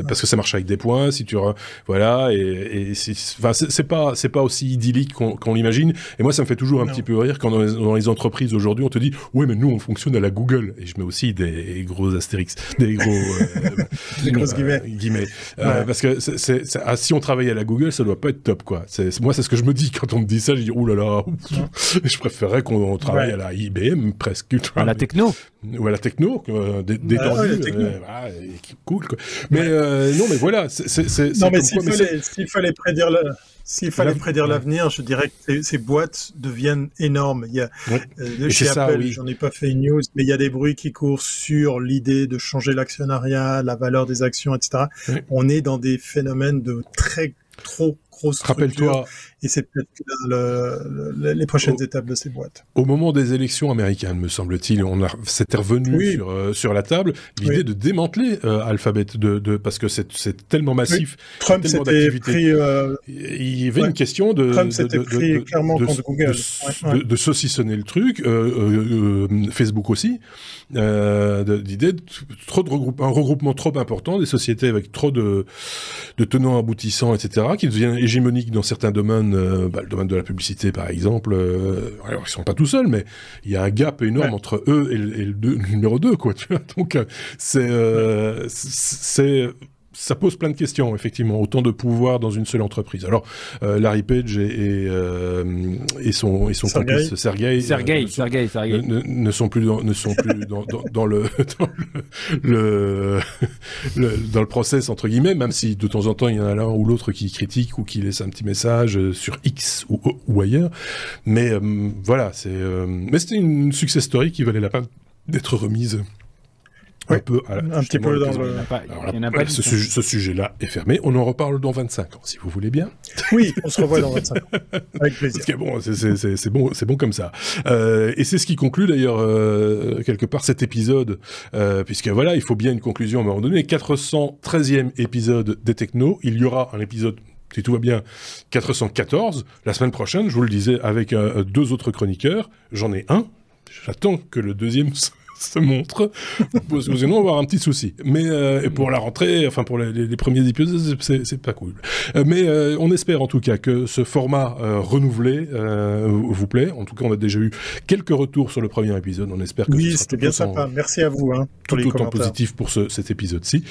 parce que ça marche avec des points, si tu... Voilà, et c'est pas aussi idyllique qu'on l'imagine. Et moi, ça me fait toujours un petit peu rire quand dans les entreprises aujourd'hui, on te dit « Ouais, mais nous, on fonctionne à la Google. » Et je mets aussi des gros astérix, des gros... des grosses guillemets. Parce que si on travaille à la Google, ça doit pas être top, quoi. Moi, c'est ce que je me dis quand on me dit ça. Je dis « Ouh là là, je préférerais qu'on travaille à la IBM, presque. » À la techno. Ou à la techno, détendue, cool, quoi. Mais non, mais voilà, non, mais s'il fallait prédire l'avenir, je dirais que ces boîtes deviennent énormes. Il y a, chez Apple, j'en ai pas fait une news, mais il y a des bruits qui courent sur l'idée de changer l'actionnariat, la valeur des actions, etc. Oui. On est dans des phénomènes de trop grosse structure. Rappelle-toi. Et c'est peut-être les prochaines étapes de ces boîtes. Au moment des élections américaines, me semble-t-il, c'était revenu sur la table l'idée de démanteler Alphabet, parce que c'est tellement massif, Trump tellement d'activité. Il y avait une question Trump s'était pris clairement contre Google. De saucissonner le truc, Facebook aussi, l'idée un regroupement trop important des sociétés avec trop de tenants aboutissants, etc., qui deviennent hégémoniques dans certains domaines. Le domaine de la publicité, par exemple, alors ils sont pas tout seuls, mais il y a un gap énorme entre eux et le numéro 2, quoi, tu vois. Donc, ça pose plein de questions, effectivement, autant de pouvoir dans une seule entreprise. Alors, Larry Page et son complice Sergey ne sont plus dans le process, entre guillemets, même si de temps en temps il y en a l'un ou l'autre qui critique ou qui laisse un petit message sur X ou ailleurs. Mais voilà, mais c'était une success story qui valait la peine d'être remise. Un petit peu dans le... Ce sujet-là est fermé. On en reparle dans 25 ans, si vous voulez bien. Oui, on se revoit dans 25 ans. Avec plaisir. Parce que c'est bon comme ça. Et c'est ce qui conclut d'ailleurs quelque part cet épisode, puisque voilà, il faut bien une conclusion à un moment donné. 413e épisode des Technos. Il y aura un épisode, si tout va bien, 414 la semaine prochaine. Je vous le disais, avec 2 autres chroniqueurs. J'en ai un. J'attends que le deuxième se montre, parce que sinon on va avoir un petit souci. Mais pour la rentrée, enfin pour les premiers épisodes, c'est pas cool. Mais on espère en tout cas que ce format renouvelé vous plaît. En tout cas, on a déjà eu quelques retours sur le premier épisode. On espère que c'était bien sympa. Merci à vous. Tout autant positif pour cet épisode-ci.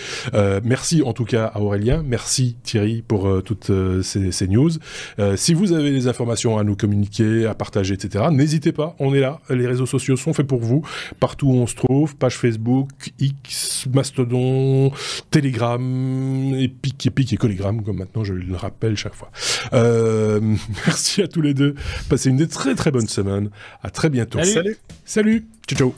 Merci en tout cas à Aurélien. Merci Thierry pour toutes ces news. Si vous avez des informations à nous communiquer, à partager, etc., n'hésitez pas. On est là. Les réseaux sociaux sont faits pour vous. Partout où on se trouve, page Facebook, X, Mastodon, Telegram, Epic et Collegram, comme maintenant je le rappelle chaque fois. Merci à tous les deux. Passez une très très bonne semaine. À très bientôt. Salut. Salut. Ciao, ciao.